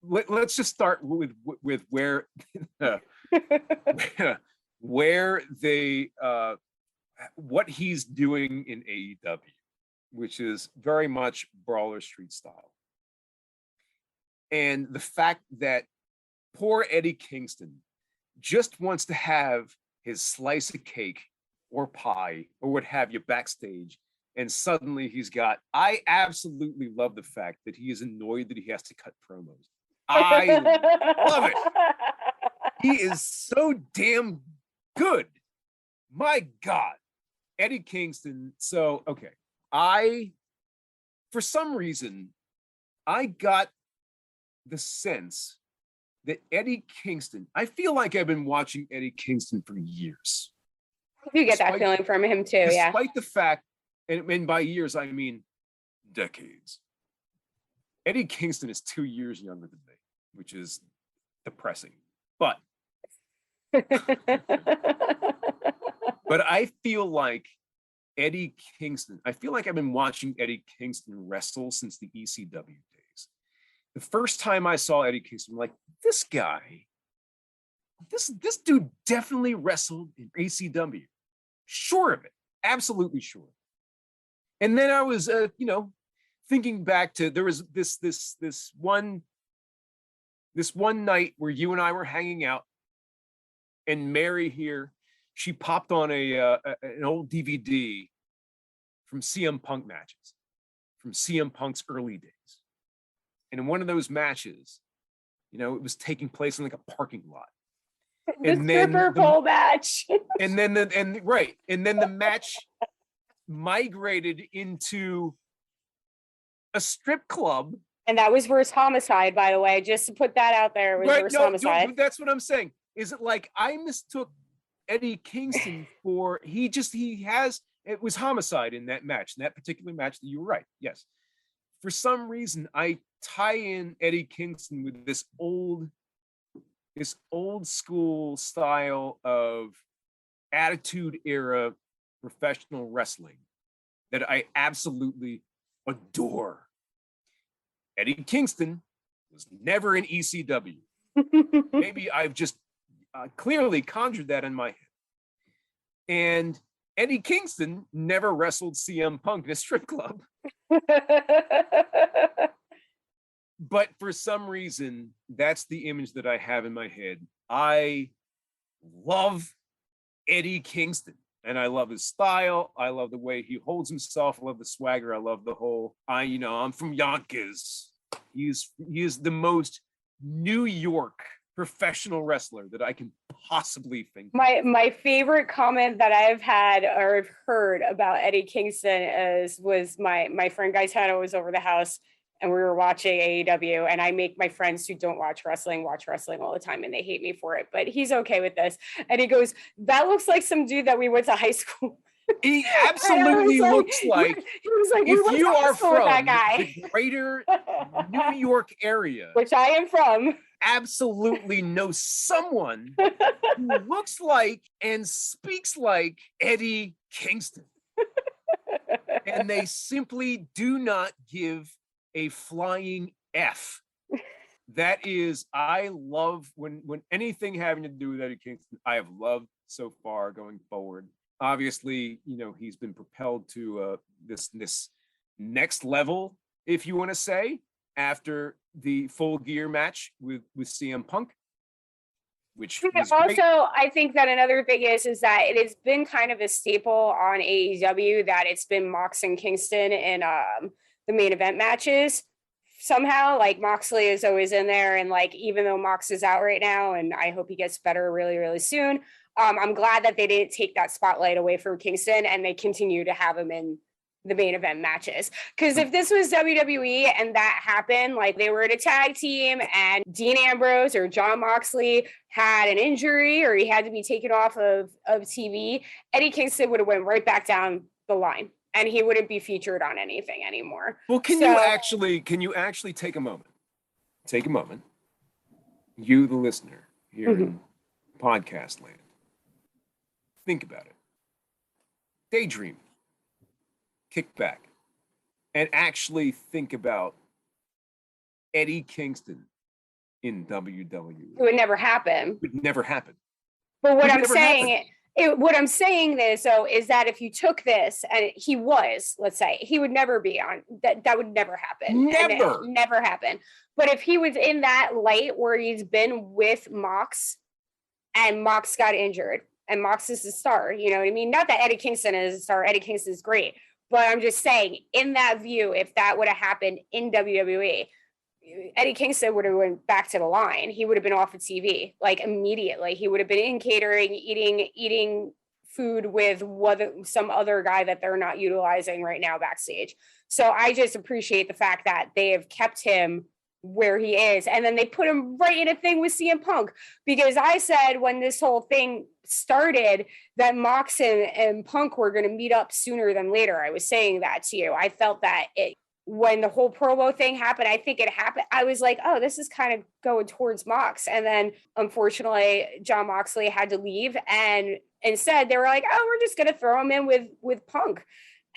let's just start with where where they what he's doing in AEW, which is very much Brawler Street style. And the fact that poor Eddie Kingston just wants to have his slice of cake or pie or what have you backstage And suddenly I absolutely love the fact that he is annoyed that he has to cut promos. I love it. He is so damn good. My God. Eddie Kingston. So, okay. For some reason, I got the sense that Eddie Kingston, I feel like I've been watching Eddie Kingston for years. You get that feeling from him too, yeah. Despite the fact, and by years, I mean decades. Eddie Kingston is 2 years younger than me, which is depressing. But I feel like Eddie Kingston, I feel like I've been watching Eddie Kingston wrestle since the ECW days. The first time I saw Eddie Kingston, I'm like, this guy, this dude definitely wrestled in ECW. Sure of it. Absolutely sure. And then I was, thinking back to, there was this one night where you and I were hanging out, and Mary here, she popped on an old DVD from CM Punk matches, from CM Punk's early days. And in one of those matches, it was taking place in like a parking lot. The stripper pole match. And then the match migrated into a strip club. And that was versus Homicide, by the way, just to put that out there. It was versus Homicide. No, that's what I'm saying. Is it like I mistook Eddie Kingston for it was Homicide in that match, in that particular match that you were right. Yes. For some reason, I tie in Eddie Kingston with this old school style of Attitude Era professional wrestling that I absolutely adore. Eddie Kingston was never in ECW. Maybe I've just clearly conjured that in my head. And Eddie Kingston never wrestled CM Punk in a strip club. But for some reason, that's the image that I have in my head. I love Eddie Kingston, and I love his style. I love the way he holds himself. I love the swagger. I love the whole, I'm from Yonkers. He is the most New York professional wrestler that I can possibly think of. My favorite comment that I've had or have heard about Eddie Kingston was my friend Gaetano was over the house and we were watching AEW, and I make my friends who don't watch wrestling all the time, and they hate me for it, but he's okay with this. And he goes, "That looks like some dude that we went to high school." He absolutely looks like, he was like, if you are from that guy. the greater New York area, which I am from, absolutely know someone who looks like and speaks like Eddie Kingston. And they simply do not give a flying F. That is, I love when anything having to do with Eddie Kingston, I have loved so far going forward. Obviously, he's been propelled to this next level, if you want to say, after the Full Gear match with CM Punk, which was also great. I think that another thing is that it has been kind of a staple on AEW that it's been Mox and Kingston in the main event matches. Somehow, like, Moxley is always in there, and like, even though Mox is out right now, and I hope he gets better really, really soon, I'm glad that they didn't take that spotlight away from Kingston and they continue to have him in the main event matches. Because if this was WWE and that happened, like they were in a tag team and Dean Ambrose or Jon Moxley had an injury or he had to be taken off of TV, Eddie Kingston would have went right back down the line and he wouldn't be featured on anything anymore. Well, can you actually take a moment? Take a moment. You, the listener, here in podcast land. Think about it. Daydream. Kick back. And actually think about Eddie Kingston in WWE. It would never happen. It would never happen. But what I'm saying is that if you took this and he was, let's say, he would never be on, that would never happen. Never happen. But if he was in that light where he's been with Mox and Mox got injured and Mox is the star, you know what I mean? Not that Eddie Kingston is a star. Eddie Kingston is great. But I'm just saying, in that view, if that would have happened in WWE, Eddie Kingston would have went back to the line. He would have been off of TV like immediately. He would have been in catering, eating food with some other guy that they're not utilizing right now backstage. So I just appreciate the fact that they have kept him where he is. And then they put him right in a thing with CM Punk, because I said when this whole thing started that Mox and Punk were going to meet up sooner than later. I was saying that to you. I felt that when the whole promo thing happened, I think it happened. I was like, oh, this is kind of going towards Mox. And then unfortunately, Jon Moxley had to leave. And instead they were like, oh, we're just going to throw him in with Punk.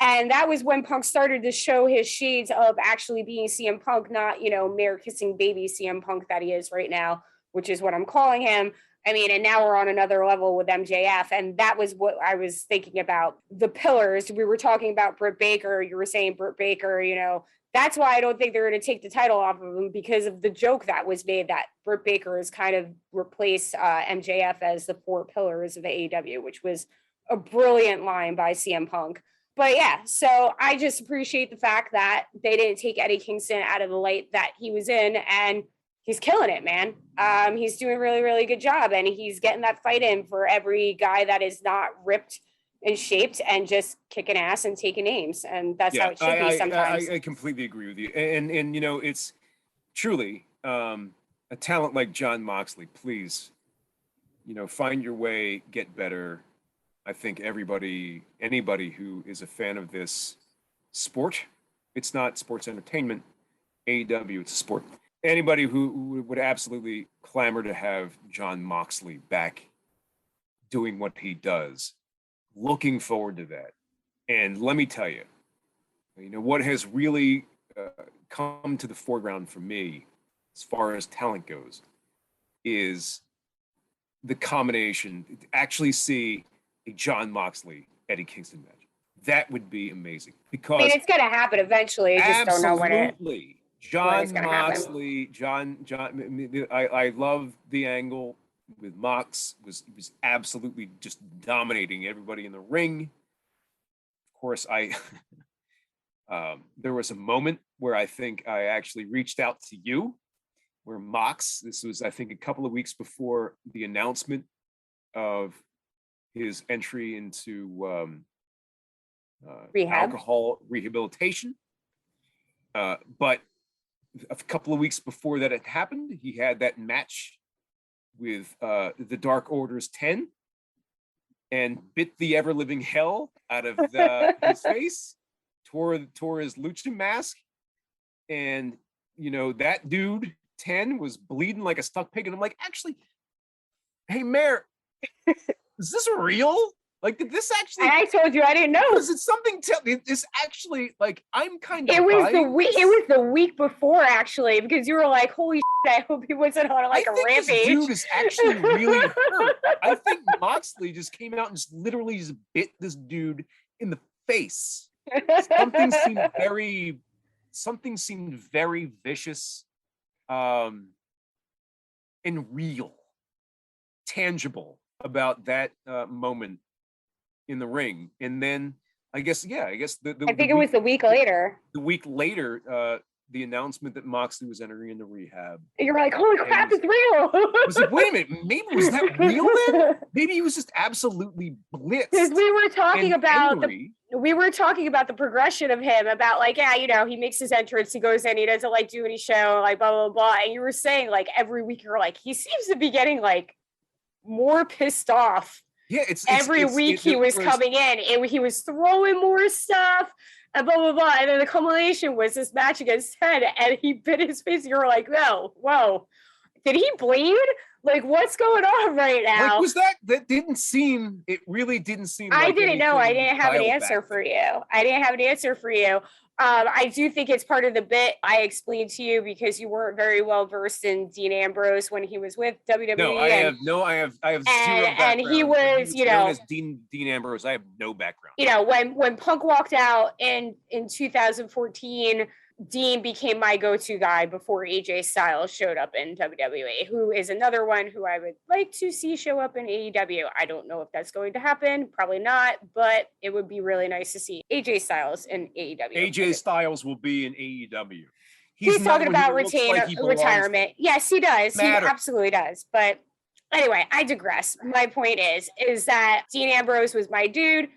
And that was when Punk started to show his shades of actually being CM Punk, not, mare kissing baby CM Punk that he is right now, which is what I'm calling him. I mean, and now we're on another level with MJF. And that was what I was thinking about. The pillars, we were talking about Britt Baker. You were saying Britt Baker, that's why I don't think they're going to take the title off of him, because of the joke that was made that Britt Baker has kind of replaced MJF as the 4 pillars of the AEW, which was a brilliant line by CM Punk. But yeah, so I just appreciate the fact that they didn't take Eddie Kingston out of the light that he was in, and he's killing it, man. He's doing a really, really good job, and he's getting that fight in for every guy that is not ripped and shaped and just kicking ass and taking names. And that's how it should be sometimes. I completely agree with you. And it's truly a talent like Jon Moxley. Please, find your way, get better. I think anybody who is a fan of this sport, it's not sports entertainment, AEW, it's a sport. Anybody who would absolutely clamor to have Jon Moxley back doing what he does, looking forward to that. And let me tell you, what has really come to the foreground for me as far as talent goes is the combination, actually see a Jon Moxley Eddie Kingston match. That would be amazing, because it's going to happen eventually. I just don't know when it. Jon Moxley, John. I love the angle with Mox. Was absolutely just dominating everybody in the ring. Of course, there was a moment where I think I actually reached out to you, where Mox. This was, I think, a couple of weeks before the announcement of his entry into alcohol rehabilitation. But a couple of weeks before that had happened, he had that match with the Dark Order's 10 and bit the ever-living hell out of his face, tore his lucha mask. And, that dude, 10, was bleeding like a stuck pig. And I'm like, actually, hey, Mayor, is this real? Like, did this actually? And I told you I didn't know. Was it something? It's actually like I'm kind of. It was the week before, actually, because you were like, "Holy shit! I hope he wasn't on like a rampage." This dude is actually really hurt. I think Moxley just came out and just literally just bit this dude in the face. Something seemed very vicious, and real, tangible about that moment in the ring. And then I guess I think it was the week later. The week later, the announcement that Moxley was entering into rehab. And you're like, holy crap, it's real. I was like, wait a minute, maybe was that real then? Maybe he was just absolutely blitzed. Because we were talking about the progression of him, about like, he makes his entrance, he goes in, he doesn't like do any show, like blah blah blah. And you were saying like every week you're like, he seems to be getting like more pissed off. Yeah, every week he was coming in, he was throwing more stuff and blah blah blah. And then the culmination was this match against Ted, and he bit his face. And you were like, whoa, did he bleed? Like, what's going on right now? Like, was that didn't seem? It really didn't seem. I didn't know. I didn't have an answer for you. I do think it's part of the bit I explained to you, because you weren't very well versed in Dean Ambrose when he was with WWE. No, I have zero background. And he was known as Dean Ambrose. I have no background. When Punk walked out in 2014, Dean became my go-to guy before AJ Styles showed up in WWE, who is another one who I would like to see show up in AEW. I don't know if that's going to happen, probably not, but it would be really nice to see AJ Styles in AEW. AJ Styles will be in AEW. He's talking about retirement. Yes, he does. He absolutely does. But anyway, I digress. My point is that Dean Ambrose was my dude.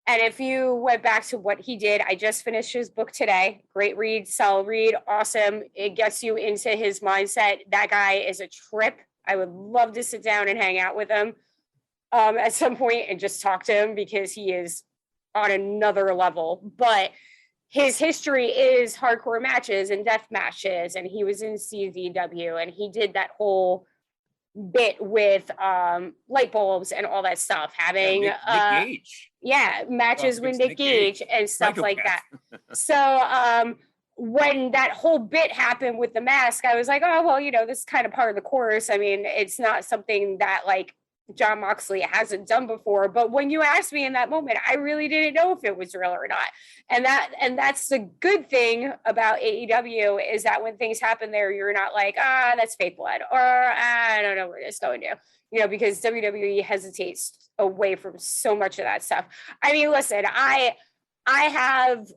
And if you went back to what he did, I just finished his book today. Great read, solid read, awesome. It gets you into his mindset. That guy is a trip. I would love to sit down and hang out with him at some point and just talk to him because he is on another level. But his history is hardcore matches and death matches. And he was in CZW and he did that whole bit with light bulbs and all that stuff, having Nick Gage. Matches with Nick Gage and stuff like that. So when that whole bit happened with the mask, I was like, oh well, this is kind of part of the course. I mean, it's not something that like Jon Moxley hasn't done before, but when you asked me in that moment, I really didn't know if it was real or not. And that's the good thing about AEW is that when things happen there, you're not like, that's fake blood, or I don't know where it's going to, because WWE hesitates away from so much of that stuff. I mean, listen, I have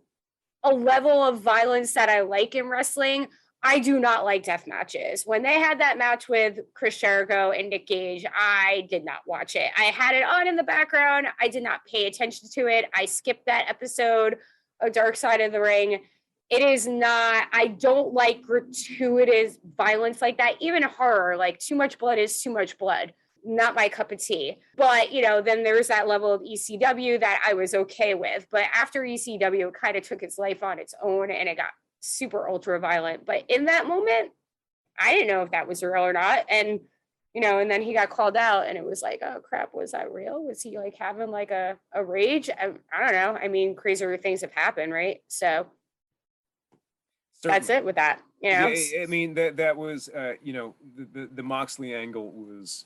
a level of violence that I like in wrestling. I do not like death matches. When they had that match with Chris Jericho and Nick Gage, I did not watch it. I had it on in the background. I did not pay attention to it. I skipped that episode of Dark Side of the Ring. It is not, I don't like gratuitous violence like that. Even horror, like too much blood is too much blood. Not my cup of tea. But, then there's that level of ECW that I was okay with. But after ECW, it kind of took its life on its own and it got super ultra violent. But in that moment, I didn't know if that was real or not. And, and then he got called out and it was like, oh crap, was that real? Was he like having like a rage? I don't know. I mean, crazier things have happened, right? So that's it with that. Yeah, I mean, that was, the Moxley angle was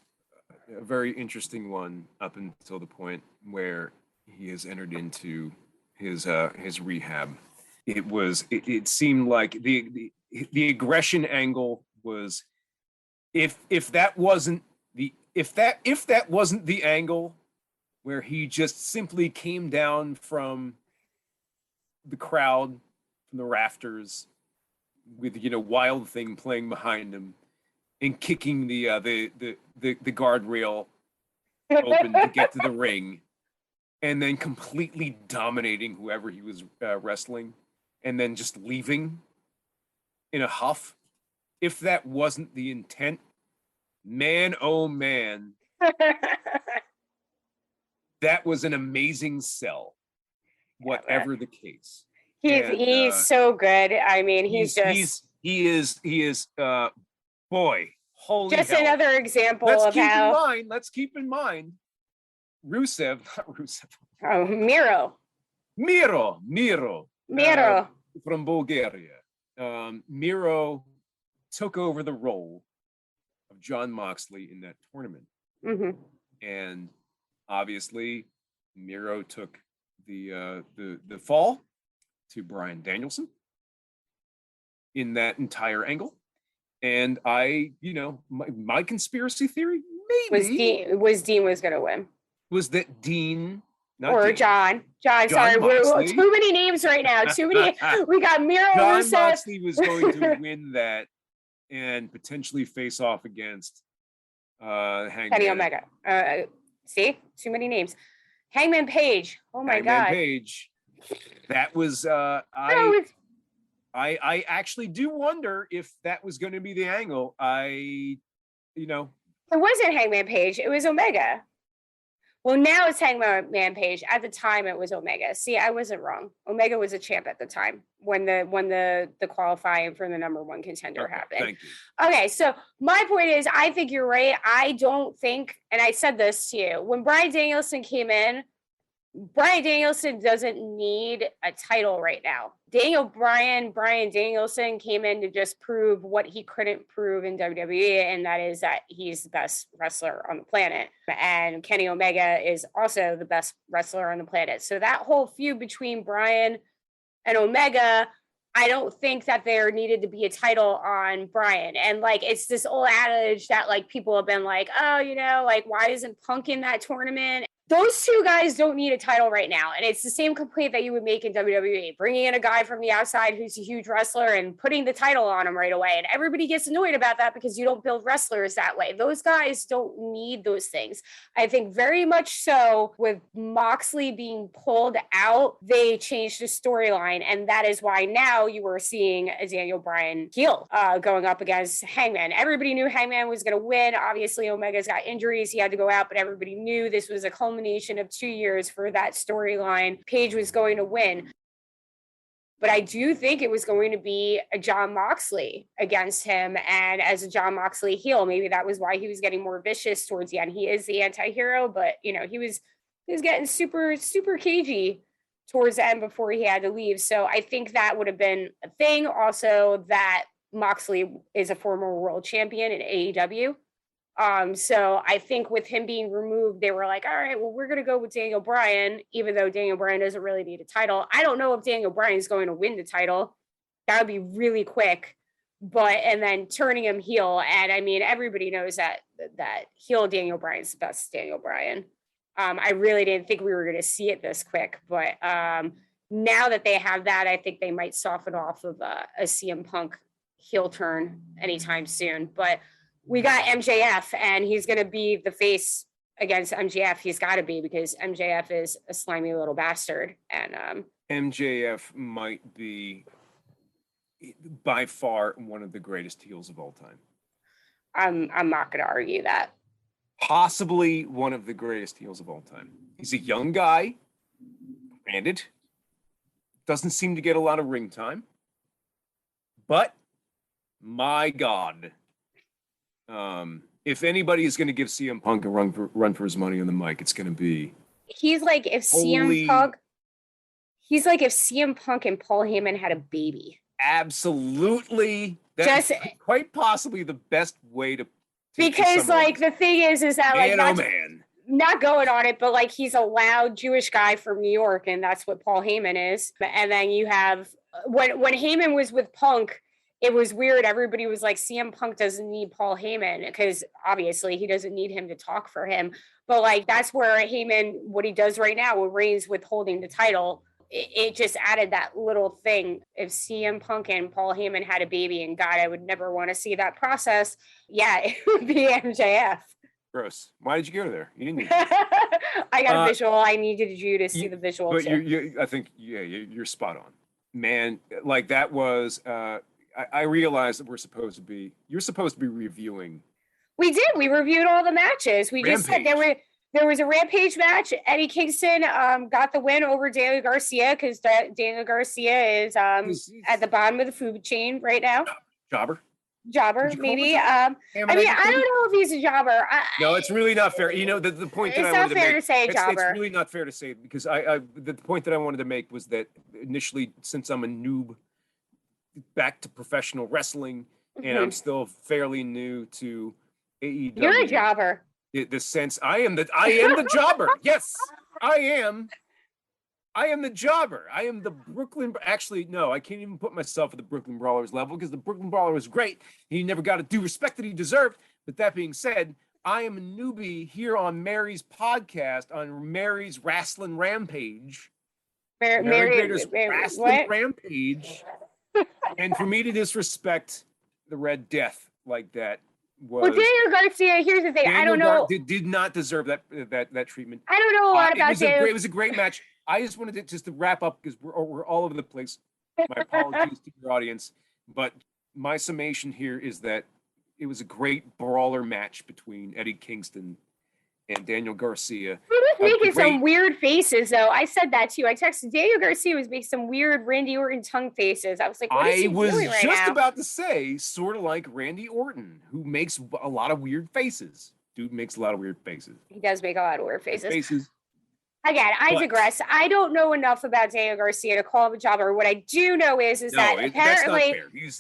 a very interesting one up until the point where he has entered into his rehab. It seemed like the aggression angle was if that wasn't the angle where he just simply came down from the crowd, from the rafters with Wild Thing playing behind him and kicking the guardrail open to get to the ring and then completely dominating whoever he was wrestling and then just leaving in a huff. If that wasn't the intent, man, oh man, that was an amazing sell, whatever the case. He's so good. I mean, he is boy, holy just hell. Another example Let's keep in mind Rusev. Oh, Miro from Bulgaria. Miro took over the role of Jon Moxley in that tournament. Mm-hmm. And obviously Miro took the fall to Bryan Danielson in that entire angle. And my conspiracy theory maybe was Dean was going to win. Was that Dean or Dean. John, sorry, we're too many names right now. Too many. We got Miro. Jon Moxley was going to win that and potentially face off against Hangman. Kenny Omega. See, too many names. Hangman Page. Oh my God. Page. That was I actually do wonder if that was going to be the angle. It wasn't Hangman Page. It was Omega. Well, now it's Hangman Page. At the time, it was Omega. See, I wasn't wrong. Omega was a champ at the time when the qualifying for the number one contender happened. Thank you. Okay, so my point is, I think you're right. I don't think, and I said this to you, when Bryan Danielson came in, Bryan Danielson doesn't need a title right now. Bryan Danielson came in to just prove what he couldn't prove in WWE, and that is that he's the best wrestler on the planet. And Kenny Omega is also the best wrestler on the planet. So that whole feud between Bryan and Omega, I don't think that there needed to be a title on Bryan. And like, it's this old adage that like people have been like, oh, you know, like, why isn't Punk in that tournament? Those two guys don't need a title right now. And it's the same complaint that you would make in WWE, bringing in a guy from the outside who's a huge wrestler and putting the title on him right away. And everybody gets annoyed about that because you don't build wrestlers that way. Those guys don't need those things. I think very much so with Moxley being pulled out, they changed the storyline. And that is why now you are seeing a Daniel Bryan heel going up against Hangman. Everybody knew Hangman was going to win. Obviously, Omega's got injuries. He had to go out, but everybody knew this was a culmination of 2 years for that storyline. Page was going to win. But I do think it was going to be a Jon Moxley against him. And as a Jon Moxley heel, maybe that was why he was getting more vicious towards the end. He is the anti-hero, but you know, he was getting super, super cagey towards the end before he had to leave. So I think that would have been a thing. Also, that Moxley is a former world champion in AEW. So I think with him being removed, they were like, all right, well, we're going to go with Daniel Bryan, even though Daniel Bryan doesn't really need a title. I don't know if Daniel Bryan is going to win the title. That would be really quick, and then turning him heel. And I mean, everybody knows that heel Daniel Bryan's the best Daniel Bryan. I really didn't think we were going to see it this quick, but now that they have that, I think they might soften off of a CM Punk heel turn anytime soon. But we got MJF, and he's going to be the face against MJF. He's got to be, because MJF is a slimy little bastard. And MJF might be by far one of the greatest heels of all time. I'm not going to argue that. Possibly one of the greatest heels of all time. He's a young guy, granted, doesn't seem to get a lot of ring time, but my God. If anybody is going to give CM Punk a run for his money on the mic, it's going to be. He's like if CM Punk and Paul Heyman had a baby. Absolutely, that's quite possibly the best way to. Because like the thing is that like not going on it, but like he's a loud Jewish guy from New York, and that's what Paul Heyman is. And then you have when Heyman was with Punk. It was weird. Everybody was like, CM Punk doesn't need Paul Heyman, because obviously he doesn't need him to talk for him. But like, that's where Heyman, what he does right now with Reigns withholding the title, it just added that little thing. If CM Punk and Paul Heyman had a baby, and God, I would never want to see that process. Yeah, it would be MJF. Gross. Why did you go there? You didn't need I got a visual. I needed you to see the visual. But I think you're spot on. Man, like that was... I realized that you're supposed to be reviewing. We did. We reviewed all the matches. We Rampage. Just said there was a Rampage match. Eddie Kingston got the win over Daniel Garcia, because Daniel Garcia is at the bottom of the food chain right now. Jobber, maybe. I don't know if he's a jobber. No, it's really not fair. You know, the point that I wanted to make. It's not fair to say jobber. It's really not fair to say, because the point that I wanted to make was that initially, since I'm a noob back to professional wrestling, and I'm still fairly new to AEW. You're a jobber. The sense I am the jobber. Yes, I am the jobber. I am the Brooklyn. Actually, no, I can't even put myself at the Brooklyn Brawlers level, because the Brooklyn Brawler was great. He never got a due respect that he deserved. But that being said, I am a newbie here on Mary's podcast, on Mary's Wrestling Rampage. Mary's Wrestling Rampage. And for me to disrespect the Red Death like that was... Well, Daniel Garcia, here's the thing. I don't know... did not deserve that treatment. I don't know a lot about Daniel. It was a great match. I just wanted to wrap up, because we're all over the place. My apologies to your audience. But my summation here is that it was a great brawler match between Eddie Kingston and Daniel Garcia. He was making some weird faces, though. I said that too. I texted Daniel Garcia was making some weird Randy Orton tongue faces. I was like, what is he doing right now? I was just about to say, sort of like Randy Orton, who makes a lot of weird faces. Dude makes a lot of weird faces. He does make a lot of weird faces. Again, I digress. I don't know enough about Daniel Garcia to call him a jobber. What I do know is that apparently, that's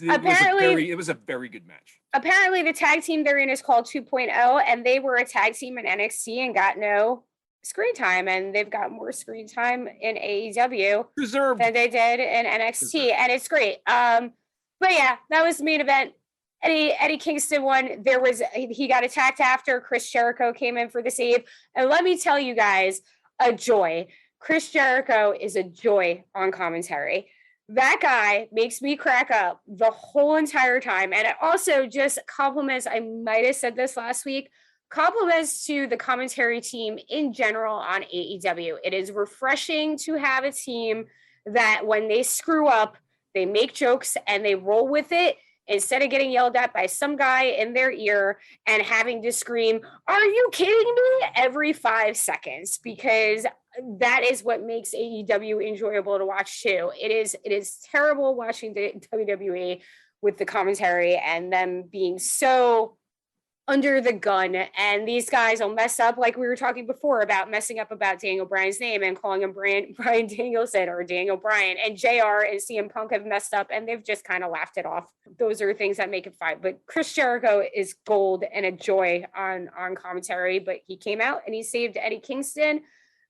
not fair. It was a very good match. Apparently, the tag team they're in is called 2.0, and they were a tag team in NXT and got no screen time, and they've got more screen time in AEW Deserved. than they did in NXT, and it's great. But yeah, that was the main event. Eddie Kingston won. He got attacked after Chris Jericho came in for the save. And let me tell you guys, a joy. Chris Jericho is a joy on commentary. That guy makes me crack up the whole entire time. And it also just compliments, I might have said this last week, compliments to the commentary team in general on AEW. It is refreshing to have a team that when they screw up, they make jokes and they roll with it instead of getting yelled at by some guy in their ear and having to scream, "Are you kidding me?" every 5 seconds, because that is what makes AEW enjoyable to watch too. It is terrible watching the WWE with the commentary and them being so under the gun, and these guys will mess up, like we were talking before about messing up about Daniel Bryan's name and calling him Brian Danielson or Daniel Bryan, and JR and CM Punk have messed up and they've just kind of laughed it off. Those are things that make it fine. But Chris Jericho is gold and a joy on commentary, but he came out and he saved Eddie Kingston.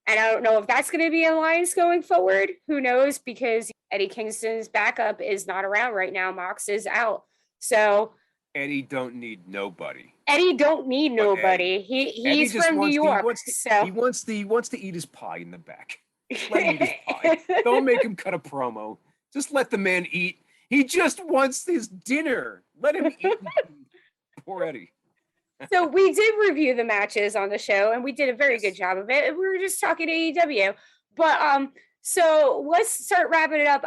And I don't know if that's going to be an alliance going forward. Who knows? Because Eddie Kingston's backup is not around right now. Mox is out. So Eddie don't need nobody. Eddie don't need nobody. He's from New York. He wants to eat his pie in the back. Let him eat his pie. Don't make him cut a promo. Just let the man eat. He just wants his dinner. Let him eat. Poor Eddie. So we did review the matches on the show, and we did a very good job of it. We were just talking AEW, but so let's start wrapping it up.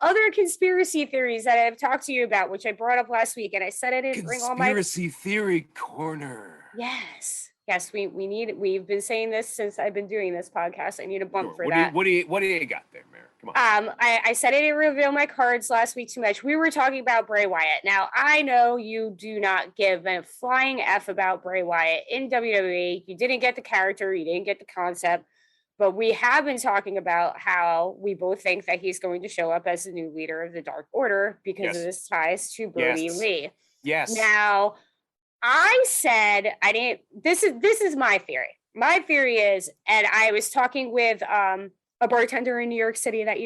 Other conspiracy theories that I've talked to you about, which I brought up last week, and I said I didn't bring all my conspiracy theory corner. Yes, we've been saying this since I've been doing this podcast. I need a bump for that. What do you got there, Mary? Come on. I said I didn't reveal my cards last week too much. We were talking about Bray Wyatt. Now I know you do not give a flying F about Bray Wyatt in WWE. You didn't get the character, you didn't get the concept. But we have been talking about how we both think that he's going to show up as the new leader of the Dark Order because of his ties to Brody Lee. Yes. Now, I said I didn't. This is my theory. My theory is, and I was talking with a bartender in New York City that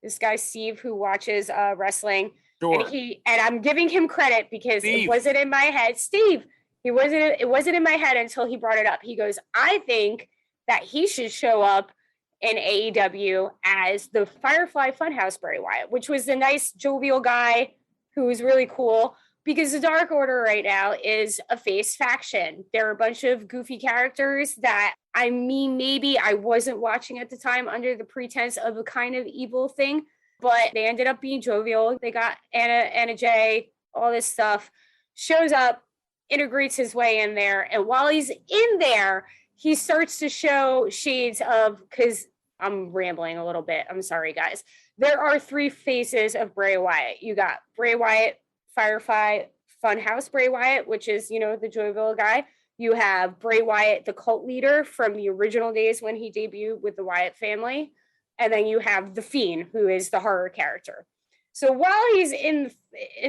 this guy Steve who watches wrestling. Sure. And I'm giving him credit because Steve. It wasn't in my head. Steve, it wasn't in my head until he brought it up. He goes, I think that he should show up in AEW as the Firefly Funhouse Bray Wyatt, which was the nice jovial guy who was really cool, because the Dark Order right now is a face faction. They're a bunch of goofy characters that, maybe I wasn't watching at the time under the pretense of a kind of evil thing, but they ended up being jovial. They got Anna Jay, all this stuff, shows up, integrates his way in there. And while he's in there, he starts to show shades of, because I'm rambling a little bit. I'm sorry, guys. There are 3 faces of Bray Wyatt. You got Bray Wyatt, Firefly Funhouse Bray Wyatt, which is, the jovial guy. You have Bray Wyatt, the cult leader from the original days when he debuted with the Wyatt family. And then you have the Fiend, who is the horror character. So while he's in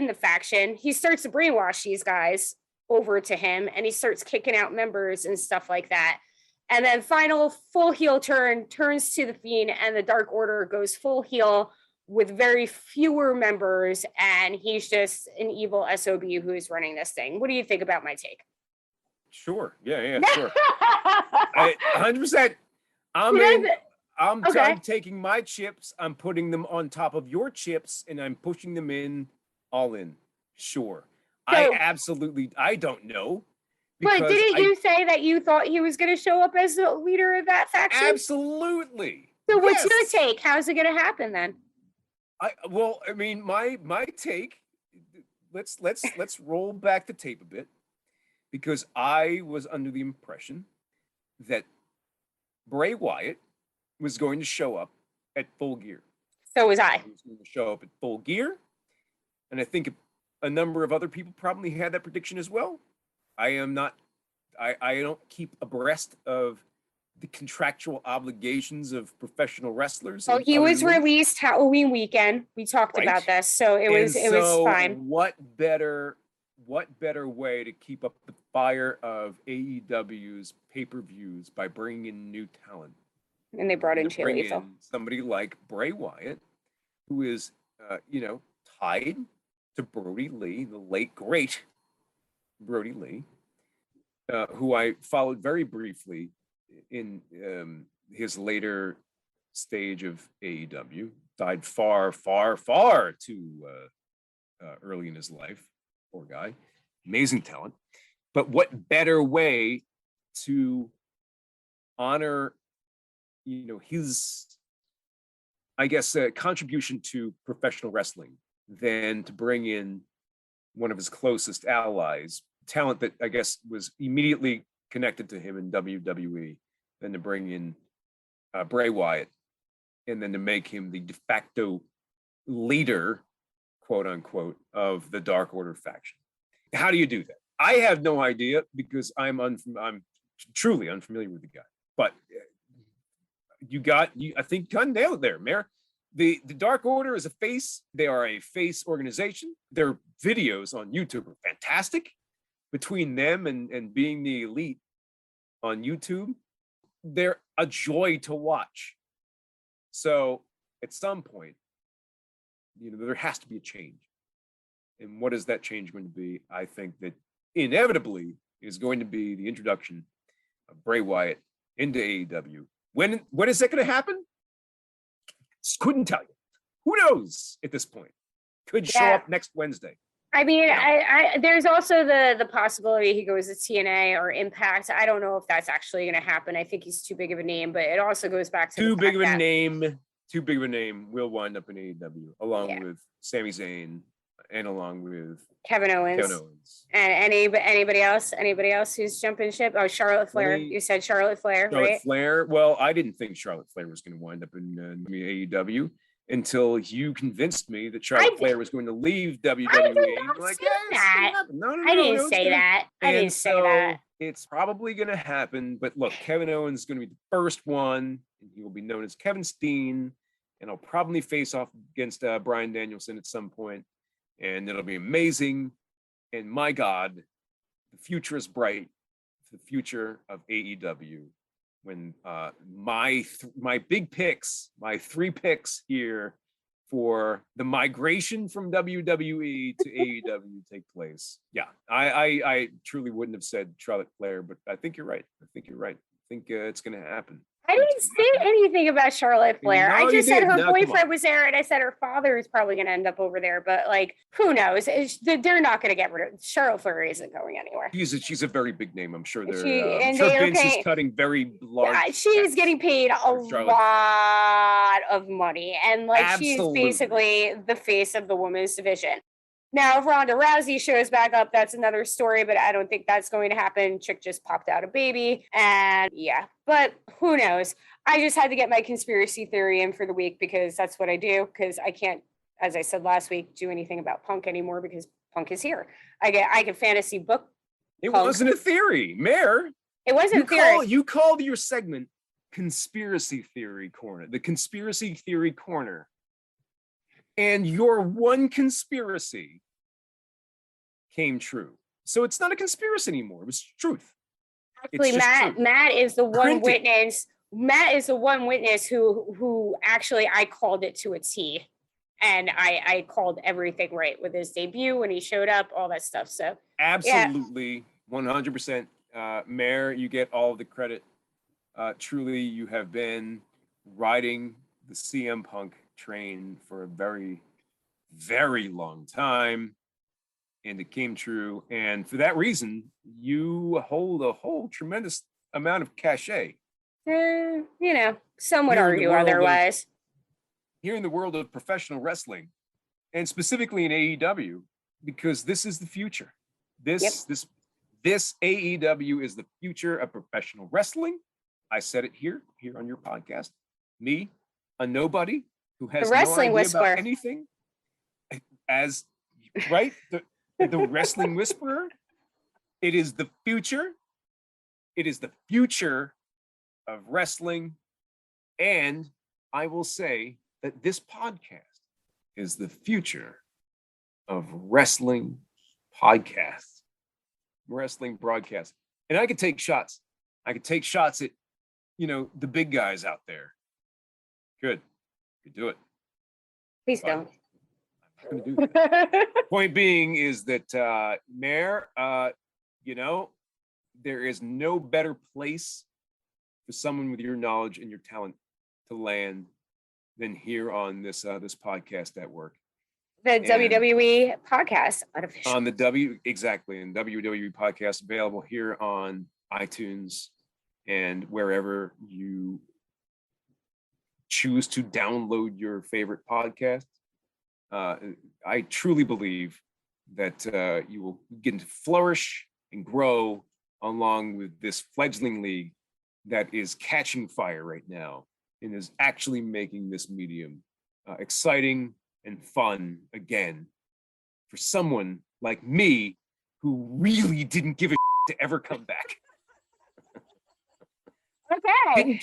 the faction, he starts to brainwash these guys over to him, and he starts kicking out members and stuff like that. And then final full heel turns to the Fiend, and the Dark Order goes full heel with very fewer members, and he's just an evil SOB who is running this thing. What do you think about my take? Sure. Yeah, sure. 100%. I'm taking my chips, I'm putting them on top of your chips, and I'm pushing them in, all in. Sure. So, I don't know. But didn't you say that you thought he was going to show up as the leader of that faction? Absolutely. So what's your take? How's it going to happen then? My take, let's roll back the tape a bit, because I was under the impression that Bray Wyatt was going to show up at Full Gear. So was I. He was going to show up at Full Gear, and I think a number of other people probably had that prediction as well. I don't keep abreast of the contractual obligations of professional wrestlers. Well, he was released Halloween weekend. We talked about this, so it was fine. What better way to keep up the fire of AEW's pay-per-views by bringing in new talent. And they brought in Jay Lethal. Somebody like Bray Wyatt, who is, tied to Brody Lee, the late great Brody Lee, who I followed very briefly in his later stage of AEW. Died far, far, far too early in his life. Poor guy. Amazing talent. But what better way to honor, his, I guess, contribution to professional wrestling than to bring in one of his closest allies, talent that I guess was immediately connected to him in WWE, than to bring in Bray Wyatt, and then to make him the de facto leader, quote unquote, of the Dark Order faction. How do you do that? I have no idea, because I'm truly unfamiliar with the guy. But I think you nailed it there, Mayor. The Dark Order is a face. They are a face organization. Their videos on YouTube are fantastic. Between them and being the elite on YouTube, they're a joy to watch. So at some point, there has to be a change. And what is that change going to be? I think that inevitably is going to be the introduction of Bray Wyatt into AEW. When is that going to happen? Couldn't tell you. Who knows at this point? Could show up next Wednesday. I mean, I there's also the possibility he goes to TNA or Impact. I don't know if that's actually going to happen. I think he's too big of a name, but it also goes back to too big of a name will wind up in AEW along with Sami Zayn and along with Kevin Owens. And anybody else who's jumping ship? Oh, Charlotte Flair. You said Charlotte Flair, right? Charlotte Flair. Well, I didn't think Charlotte Flair was going to wind up in AEW until you convinced me that Charlotte Flair was going to leave WWE. I did not say that. I didn't say that. I didn't say that. It's probably going to happen. But look, Kevin Owens is going to be the first one. And he will be known as Kevin Steen. And I'll probably face off against Bryan Danielson at some point. And it'll be amazing. And my God, the future is bright for the future of AEW. When my big picks, my 3 picks here for the migration from WWE to AEW take place. Yeah, I truly wouldn't have said Charlotte Flair, but I think you're right. I think it's going to happen. I didn't say anything about Charlotte Flair. I just said her boyfriend was there, and I said her father is probably going to end up over there. But who knows? They're not going to get rid of Charlotte Flair. Isn't going anywhere. She's a very big name. I'm sure Vince is cutting very large. Yeah, she is getting paid a lot of money, and she's basically the face of the women's division. Now, if Ronda Rousey shows back up, that's another story, but I don't think that's going to happen. Chick just popped out a baby, and but who knows? I just had to get my conspiracy theory in for the week because that's what I do, because I can't, as I said last week, do anything about Punk anymore because Punk is here. I can fantasy book It Punk. Wasn't a theory, Mayor. It wasn't a theory. You called your segment Conspiracy Theory Corner, the Conspiracy Theory Corner. And your one conspiracy came true. So it's not a conspiracy anymore. It was truth. Actually, Matt is the one witness. Matt is the one witness who actually I called it to a T. And I called everything right with his debut when he showed up, all that stuff. So absolutely, 100%. Mayor, you get all of the credit. Truly, you have been riding the CM Punk train for a very, very long time, and it came true. And for that reason, you hold a whole tremendous amount of cachet. Some would argue otherwise. Here in the world of professional wrestling, and specifically in AEW, because this is the future. This AEW is the future of professional wrestling. I said it here on your podcast. Me, a nobody who has no idea about anything, as right, the wrestling whisperer. It is the future. It is the future of wrestling, and I will say that this podcast is the future of wrestling podcasts. wrestling broadcast. And I could take shots. I could take shots at, the big guys out there. Good. You do it. Please don't. I'm not going to do that. Point being is that, Mayor, there is no better place for someone with your knowledge and your talent to land than here on this podcast network. The WWE podcast, unofficial. On the WWE podcast, available here on iTunes and wherever you choose to download your favorite podcast. I truly believe that you will begin to flourish and grow along with this fledgling league that is catching fire right now and is actually making this medium exciting and fun again for someone like me who really didn't give a to ever come back. Okay. And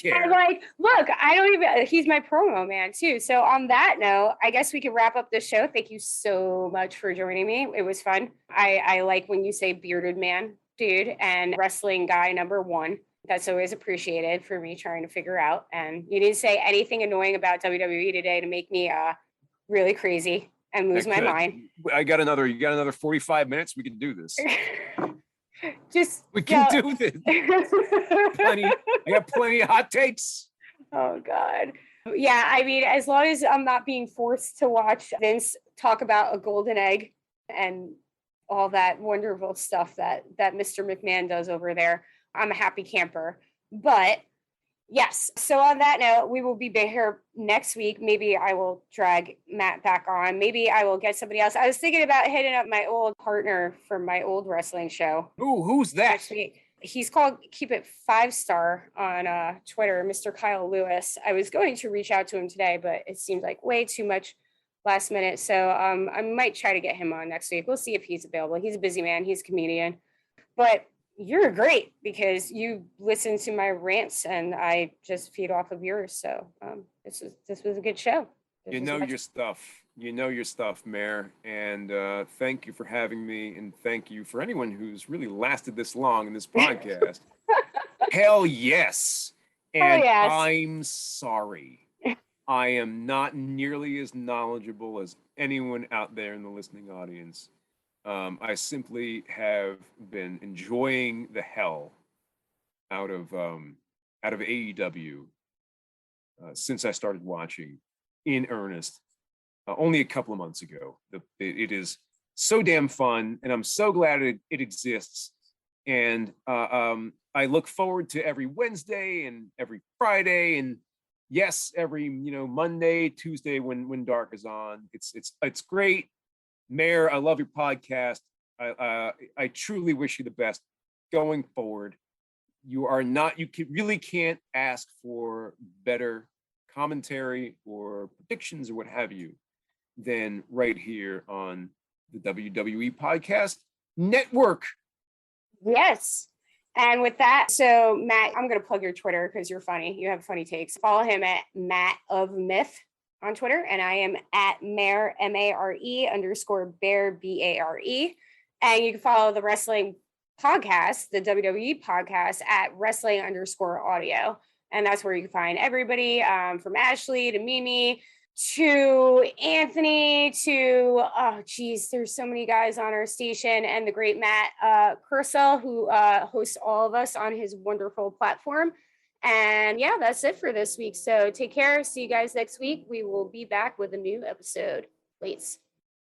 look, I don't even, he's my promo man too. So on that note, I guess we can wrap up the show. Thank you so much for joining me. It was fun. I like when you say bearded man, dude, and wrestling guy #1. That's always appreciated for me trying to figure out. And you didn't say anything annoying about WWE today to make me really crazy and lose my mind. You got another 45 minutes. We can do this. We can do this. I got plenty of hot takes. Oh God. Yeah, I mean, as long as I'm not being forced to watch Vince talk about a golden egg and all that wonderful stuff that Mr. McMahon does over there, I'm a happy camper. But yes, so on that note, we will be here next week. Maybe I will drag Matt back on. Maybe I will get somebody else. I was thinking about hitting up my old partner from my old wrestling show. Ooh, who's that? Next week. He's called Keep It 5-Star on Twitter, Mr. Kyle Lewis. I was going to reach out to him today, but it seemed like way too much last minute. So I might try to get him on next week. We'll see if he's available. He's a busy man. He's a comedian. But you're great because you listen to my rants and I just feed off of yours. So this was a good show. You know your stuff, Mayor. And thank you for having me. And thank you for anyone who's really lasted this long in this podcast. Hell yes. And I'm sorry. I am not nearly as knowledgeable as anyone out there in the listening audience. I simply have been enjoying the hell out of AEW since I started watching in earnest only a couple of months ago. It is so damn fun, and I'm so glad it exists. And I look forward to every Wednesday and every Friday, and yes, every Monday, Tuesday when Dark is on. It's great. Mayor, I love your podcast. I truly wish you the best going forward. You really can't ask for better commentary or predictions or what have you than right here on the WWE Podcast Network. Yes. And with that, so Matt, I'm going to plug your Twitter because you're funny. You have funny takes. Follow him at Matt of Myth on Twitter, and I am at Mare, MARE_Bear, BARE. And you can follow the wrestling podcast, the WWE podcast, at wrestling_audio. And that's where you can find everybody from Ashley to Mimi to Anthony to, there's so many guys on our station, and the great Matt Purcell, who hosts all of us on his wonderful platform. And yeah, that's it for this week. So take care. See you guys next week. We will be back with a new episode. Please.